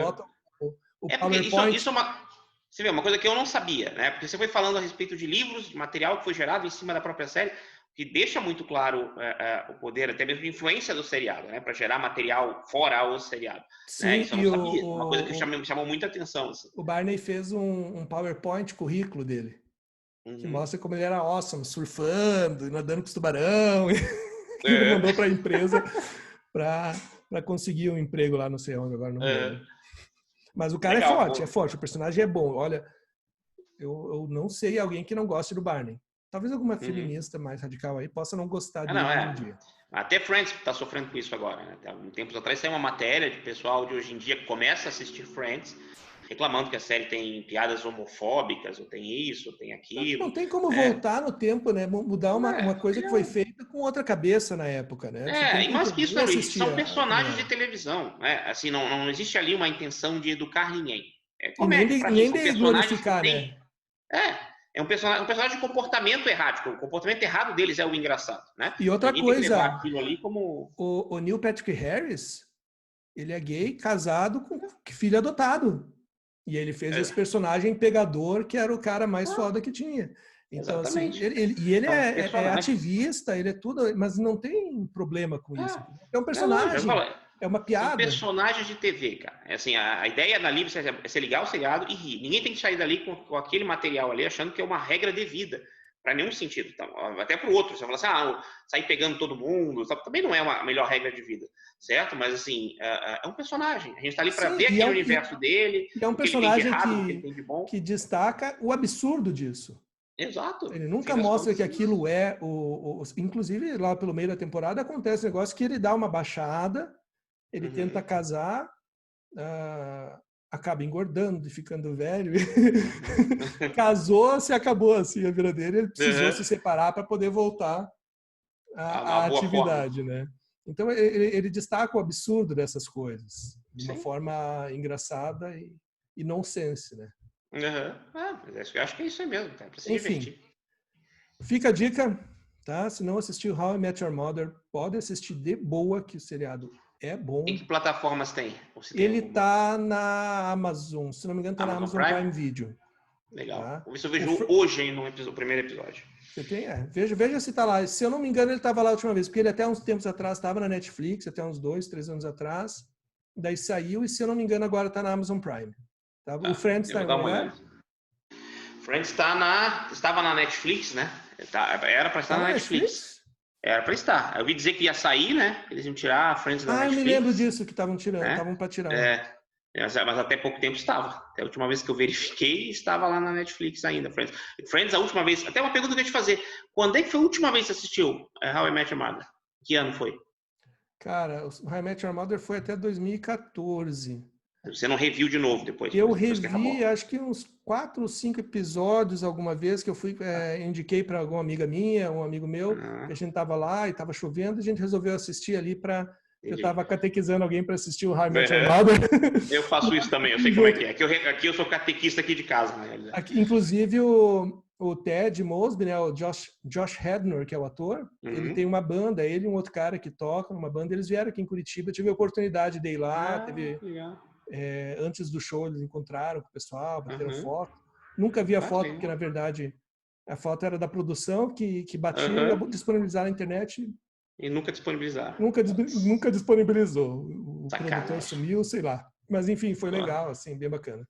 [SPEAKER 1] bota o PowerPoint.
[SPEAKER 2] Isso é você vê, uma coisa que eu não sabia, né? Porque você foi falando a respeito de livros, de material que foi gerado em cima da própria série, que deixa muito claro o poder, até mesmo de influência do seriado, né? Para gerar material fora o seriado.
[SPEAKER 1] Sim,
[SPEAKER 2] né? Isso eu não sabia. Uma coisa que chamou muita atenção. Assim.
[SPEAKER 1] O Barney fez um PowerPoint currículo dele, que mostra como ele era awesome, surfando, nadando com os tubarão. Ele mandou para a empresa para conseguir um emprego lá, não sei onde, agora não me lembro. Mas o cara é forte, o personagem é bom. Olha, eu não sei alguém que não goste do Barney. Talvez alguma feminista mais radical aí possa não gostar dele hoje em dia.
[SPEAKER 2] Até Friends está sofrendo com isso agora. Né? Há um tempo atrás saiu uma matéria de pessoal de hoje em dia que começa a assistir Friends, reclamando que a série tem piadas homofóbicas, ou tem isso, ou tem aquilo.
[SPEAKER 1] Não tem como voltar no tempo, né? Mudar uma coisa que foi feita com outra cabeça na época, né?
[SPEAKER 2] E mais que isso, Luiz, são personagens de televisão. Né? Assim, não existe ali uma intenção de educar ninguém. É comédia,
[SPEAKER 1] nem de glorificar, né?
[SPEAKER 2] É um personagem de comportamento errático. O comportamento errado deles é o engraçado, né?
[SPEAKER 1] E outra coisa,
[SPEAKER 2] aquilo ali como...
[SPEAKER 1] o Neil Patrick Harris, ele é gay, casado com filho adotado. E ele fez esse personagem pegador, que era o cara mais foda que tinha. Então, assim, ele é ativista, ele é tudo, mas não tem problema com isso. É um personagem, é uma piada.
[SPEAKER 2] São personagens de TV, cara. Assim, a ideia da Livre é você ligar o seriado e rir. Ninguém tem que sair dali com aquele material ali achando que é uma regra de vida. Para nenhum sentido. Então, até para o outro. Você fala assim, sair pegando todo mundo. Também não é a melhor regra de vida. Certo? Mas, assim, é um personagem. A gente está ali para ver aquele universo dele.
[SPEAKER 1] É um personagem que destaca o absurdo disso.
[SPEAKER 2] Exato.
[SPEAKER 1] Ele nunca mostra que aquilo é inclusive, lá pelo meio da temporada, acontece um negócio que ele dá uma baixada, ele tenta casar, acaba engordando e ficando velho. Casou, se acabou assim a vida dele. Ele precisou se separar para poder voltar a
[SPEAKER 2] boa
[SPEAKER 1] atividade,
[SPEAKER 2] forma.
[SPEAKER 1] né? Então, ele destaca o absurdo dessas coisas, de uma
[SPEAKER 2] Sim.
[SPEAKER 1] forma engraçada e nonsense, né?
[SPEAKER 2] Mas eu acho que é isso aí mesmo, cara, pra se
[SPEAKER 1] Enfim,
[SPEAKER 2] divertir.
[SPEAKER 1] fica a dica, tá? Se não assistiu How I Met Your Mother, pode assistir de boa, que o seriado é
[SPEAKER 2] Em
[SPEAKER 1] bom.
[SPEAKER 2] que plataformas tem? Ou se tem
[SPEAKER 1] Ele
[SPEAKER 2] alguma?
[SPEAKER 1] tá na Amazon, se não me engano, tá na
[SPEAKER 2] Amazon
[SPEAKER 1] Amazon
[SPEAKER 2] Prime?
[SPEAKER 1] Prime Video,
[SPEAKER 2] Legal.
[SPEAKER 1] tá?
[SPEAKER 2] Vou ver se eu
[SPEAKER 1] O,
[SPEAKER 2] vejo hoje aí o primeiro episódio.
[SPEAKER 1] Você tem? Veja se tá lá. Se eu não me engano, ele tava lá a última vez, porque ele até uns tempos atrás estava na Netflix, até uns 2, 3 anos atrás. Daí saiu e, se eu não me engano, agora tá na Amazon Prime. Tá? O
[SPEAKER 2] Tá,
[SPEAKER 1] Friends
[SPEAKER 2] eu
[SPEAKER 1] tá em
[SPEAKER 2] vou
[SPEAKER 1] algum
[SPEAKER 2] dar uma
[SPEAKER 1] lugar?
[SPEAKER 2] olhada. Friends estava na Netflix, né? Era para estar
[SPEAKER 1] Tá
[SPEAKER 2] na
[SPEAKER 1] na
[SPEAKER 2] Netflix.
[SPEAKER 1] Netflix?
[SPEAKER 2] Era para estar. Eu ouvi dizer que ia sair, né? Eles iam tirar a Friends da
[SPEAKER 1] Ah, eu me lembro
[SPEAKER 2] Netflix,
[SPEAKER 1] disso, que estavam tirando,
[SPEAKER 2] né?
[SPEAKER 1] estavam para tirar.
[SPEAKER 2] É, mas até pouco tempo estava. Até a última vez que eu verifiquei, estava lá na Netflix ainda. Friends, a última vez. Até uma pergunta que eu ia te fazer. Quando é que foi a última vez que você assistiu How I Met Your Mother? Que ano foi?
[SPEAKER 1] Cara, o How I Met Your Mother foi até 2014.
[SPEAKER 2] Você não reviu de novo depois,
[SPEAKER 1] Eu
[SPEAKER 2] depois que
[SPEAKER 1] revi,
[SPEAKER 2] acabou?
[SPEAKER 1] acho que uns 4 ou 5 episódios alguma vez que eu fui, indiquei para alguma amiga minha, um amigo meu, que a
[SPEAKER 2] Ah,
[SPEAKER 1] gente estava lá e estava chovendo, e a gente resolveu assistir ali para. Eu
[SPEAKER 2] entendi.
[SPEAKER 1] estava catequizando alguém para assistir o How I Met Your Mother.
[SPEAKER 2] Eu faço isso também, eu sei como é que é. Aqui eu sou catequista aqui de casa, na realidade.
[SPEAKER 1] Aqui, inclusive o Ted Mosby, né, o Josh Hadner, que é o ator, ele tem
[SPEAKER 2] Uhum.
[SPEAKER 1] uma banda, ele e um outro cara que toca numa banda, eles vieram aqui em Curitiba, eu tive a oportunidade de ir lá,
[SPEAKER 2] Legal.
[SPEAKER 1] antes do show eles encontraram com o pessoal, bateram
[SPEAKER 2] Uhum.
[SPEAKER 1] foto. Nunca vi a foto, porque
[SPEAKER 2] Legal.
[SPEAKER 1] na verdade a foto era da produção que batia e ia
[SPEAKER 2] Uhum.
[SPEAKER 1] disponibilizar na internet,
[SPEAKER 2] E nunca disponibilizaram.
[SPEAKER 1] nunca disponibilizou. O produtor
[SPEAKER 2] Sacanagem.
[SPEAKER 1] sumiu, sei lá. Mas enfim, foi
[SPEAKER 2] Ó,
[SPEAKER 1] legal, assim, bem bacana.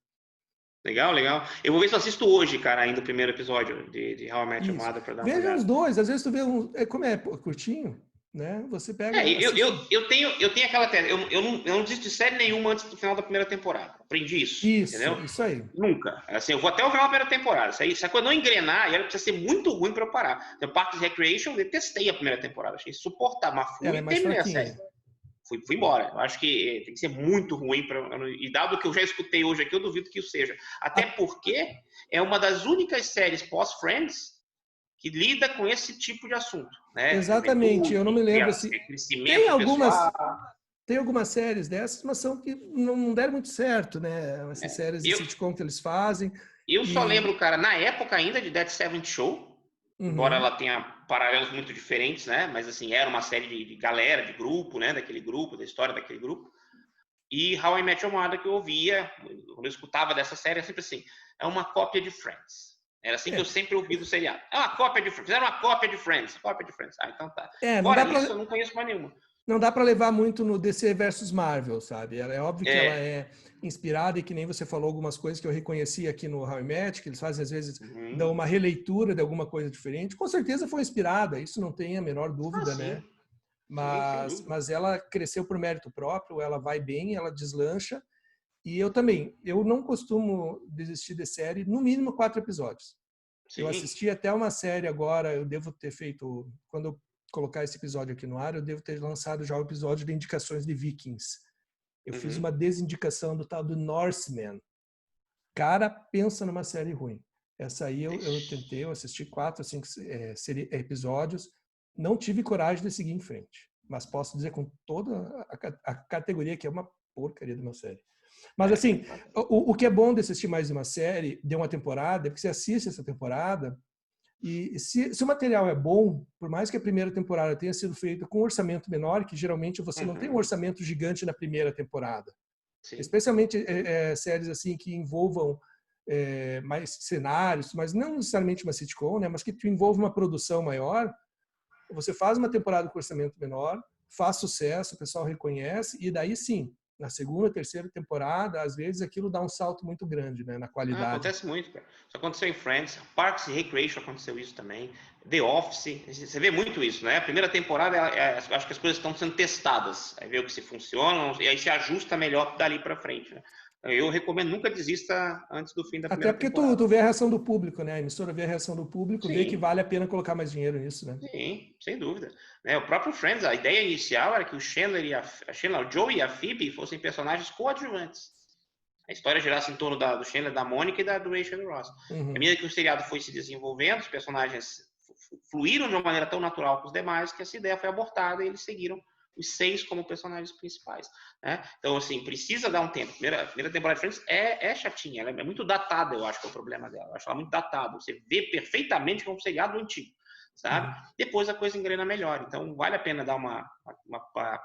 [SPEAKER 2] legal, legal. Eu vou ver se eu assisto hoje, cara, ainda o primeiro episódio de How I Met Your
[SPEAKER 1] Isso.
[SPEAKER 2] Mother pra dar uma
[SPEAKER 1] Veja os
[SPEAKER 2] olhada.
[SPEAKER 1] dois, às vezes tu vê como é curtinho, né? Você pega, assiste.
[SPEAKER 2] Eu tenho aquela tese. Eu não desisto de série nenhuma antes do final da primeira temporada. Aprendi isso, entendeu?
[SPEAKER 1] Isso aí.
[SPEAKER 2] Nunca. Assim, eu vou até o final da primeira temporada. Se a coisa não engrenar, e ela precisa ser muito ruim pra eu parar. Então, Parks and Recreation, eu detestei a primeira temporada. Achei insuportável. Mas fui
[SPEAKER 1] Ela é
[SPEAKER 2] e
[SPEAKER 1] mais
[SPEAKER 2] terminei a série.
[SPEAKER 1] fraquinha.
[SPEAKER 2] Fui embora. Eu acho que tem que ser muito ruim para. E dado que eu já escutei hoje aqui, eu duvido que o seja. Até porque é uma das únicas séries pós-Friends que lida com esse tipo de assunto, né?
[SPEAKER 1] Exatamente, eu não me
[SPEAKER 2] Juventude,
[SPEAKER 1] lembro assim. Tem
[SPEAKER 2] crescimento
[SPEAKER 1] algumas,
[SPEAKER 2] pessoal.
[SPEAKER 1] tem algumas séries dessas, mas são que não deram muito certo, né? Essas séries de
[SPEAKER 2] Eu,
[SPEAKER 1] sitcom que eles fazem.
[SPEAKER 2] eu só
[SPEAKER 1] E
[SPEAKER 2] lembro, cara, na época ainda de Dead Seventh Show, embora
[SPEAKER 1] uhum.
[SPEAKER 2] ela tenha paralelos muito diferentes, né? Mas assim, era uma série de galera, de grupo, né? Daquele grupo, da história daquele grupo. E How I Met Your Mother, que eu ouvia, quando eu escutava dessa série, é sempre assim, é uma cópia de Friends. Era assim que
[SPEAKER 1] É,
[SPEAKER 2] eu sempre ouvi do seriado. É uma cópia de Friends. Fizeram uma cópia de Friends. Cópia de Friends. Ah, então tá.
[SPEAKER 1] não
[SPEAKER 2] Fora
[SPEAKER 1] dá
[SPEAKER 2] isso, eu
[SPEAKER 1] para
[SPEAKER 2] não conheço mais nenhuma.
[SPEAKER 1] não dá para levar muito no DC versus Marvel, sabe? É óbvio que ela
[SPEAKER 2] É.
[SPEAKER 1] é inspirada e que nem você falou algumas coisas que eu reconheci aqui no How I Met, que eles fazem às vezes dão
[SPEAKER 2] Uhum.
[SPEAKER 1] uma releitura de alguma coisa diferente. Com certeza foi inspirada, isso não tem a menor
[SPEAKER 2] Ah,
[SPEAKER 1] dúvida, né?
[SPEAKER 2] sim. Sim, sem dúvida.
[SPEAKER 1] Mas ela cresceu por mérito próprio, ela vai bem, ela deslancha. E eu também, eu não costumo desistir de série, no mínimo 4 episódios. Eu
[SPEAKER 2] Sim.
[SPEAKER 1] assisti até uma série agora, eu devo ter feito, quando eu colocar esse episódio aqui no ar, eu devo ter lançado já o episódio de indicações de Vikings. Eu fiz
[SPEAKER 2] Uhum.
[SPEAKER 1] uma desindicação do tal do Norseman. Cara, pensa numa série ruim. Essa aí eu tentei, eu assisti 4, 5 episódios, não tive coragem de seguir em frente. Mas posso dizer com toda a categoria que é uma porcaria de uma série. Mas assim, o que é bom de assistir mais uma série, de uma temporada, é que você assiste essa temporada e se o material é bom, por mais que a primeira temporada tenha sido feita com um orçamento menor, que geralmente você não tem um
[SPEAKER 2] Uhum.
[SPEAKER 1] orçamento gigante na primeira temporada,
[SPEAKER 2] Sim.
[SPEAKER 1] especialmente séries assim que envolvam mais cenários, mas não necessariamente uma sitcom, né, mas que envolve uma produção maior, você faz uma temporada com orçamento menor, faz sucesso, o pessoal reconhece, e daí sim, na segunda, terceira temporada, às vezes aquilo dá um salto muito grande, né, na
[SPEAKER 2] Ah,
[SPEAKER 1] qualidade.
[SPEAKER 2] acontece muito, cara. Isso aconteceu em Friends, Parks and Recreation aconteceu isso também, The Office, você vê muito isso, né? A primeira temporada, acho que as coisas estão sendo testadas, aí vê o que se funciona, e aí se ajusta melhor dali para frente, né? Eu recomendo nunca desista antes do fim da
[SPEAKER 1] Até
[SPEAKER 2] primeira
[SPEAKER 1] porque
[SPEAKER 2] temporada.
[SPEAKER 1] tu vê a reação do público, né? A emissora vê a reação do público, vê que
[SPEAKER 2] Sim,
[SPEAKER 1] vale a pena colocar mais dinheiro nisso, né?
[SPEAKER 2] sim, sem dúvida. Né, o próprio Friends, a ideia inicial era que o Chandler o Joey e a Phoebe fossem personagens coadjuvantes. A história girasse em torno do Chandler, da Mônica e do Rachel e do Ross. À
[SPEAKER 1] Uhum.
[SPEAKER 2] medida que o seriado foi se desenvolvendo, os personagens fluíram de uma maneira tão natural com os demais que essa ideia foi abortada e eles seguiram os 6 como personagens principais, né? Então, assim, precisa dar um tempo. A primeira temporada de Friends é chatinha, ela é muito datada, eu acho que é o problema dela. Eu acho ela muito datada. Você vê perfeitamente como um seriado antigo, sabe? Depois a coisa engrena melhor. Então, vale a pena dar uma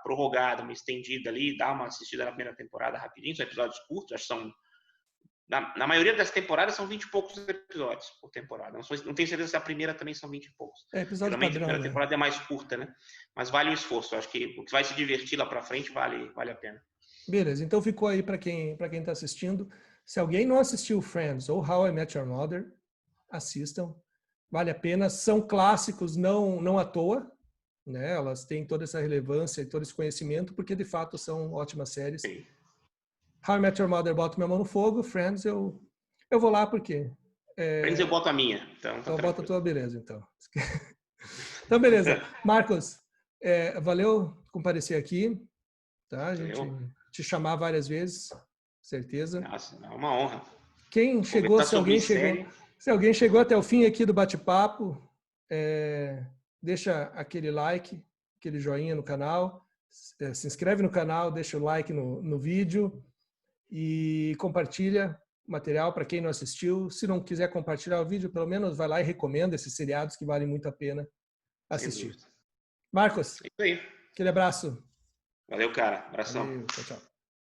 [SPEAKER 2] prorrogada, uma estendida ali, dar uma assistida na primeira temporada rapidinho. São episódios curtos, acho que são... Na maioria das temporadas são 20 e poucos episódios por temporada. Não tenho certeza se a primeira também são 20 e poucos.
[SPEAKER 1] Episódio
[SPEAKER 2] Geralmente
[SPEAKER 1] padrão,
[SPEAKER 2] a primeira
[SPEAKER 1] né?
[SPEAKER 2] temporada é mais curta, né? Mas vale o esforço. Eu acho que o que vai se divertir lá pra frente vale a pena.
[SPEAKER 1] Beleza, então ficou aí para quem está assistindo. Se alguém não assistiu Friends ou How I Met Your Mother, assistam. Vale a pena. São clássicos não à toa, né? Elas têm toda essa relevância e todo esse conhecimento, porque de fato são ótimas séries.
[SPEAKER 2] Sim.
[SPEAKER 1] How I Met Your Mother, boto minha mão no fogo. Friends, eu vou lá porque...
[SPEAKER 2] Friends eu boto a minha, então tá
[SPEAKER 1] Então bota a
[SPEAKER 2] tranquilo.
[SPEAKER 1] tua, beleza, então. Então, beleza. Marcos, valeu comparecer aqui, tá? A gente te chamar várias vezes, certeza.
[SPEAKER 2] Nossa, é uma honra.
[SPEAKER 1] Quem chegou, se alguém chegou até o fim aqui do bate-papo, deixa aquele like, aquele joinha no canal, se inscreve no canal, deixa o like no vídeo e compartilha o material para quem não assistiu. Se não quiser compartilhar o vídeo, pelo menos vai lá e recomenda esses seriados que valem muito a pena assistir. Marcos,
[SPEAKER 2] é isso aí.
[SPEAKER 1] aquele abraço.
[SPEAKER 2] Valeu, cara. Abração.
[SPEAKER 1] Valeu, tchau, tchau.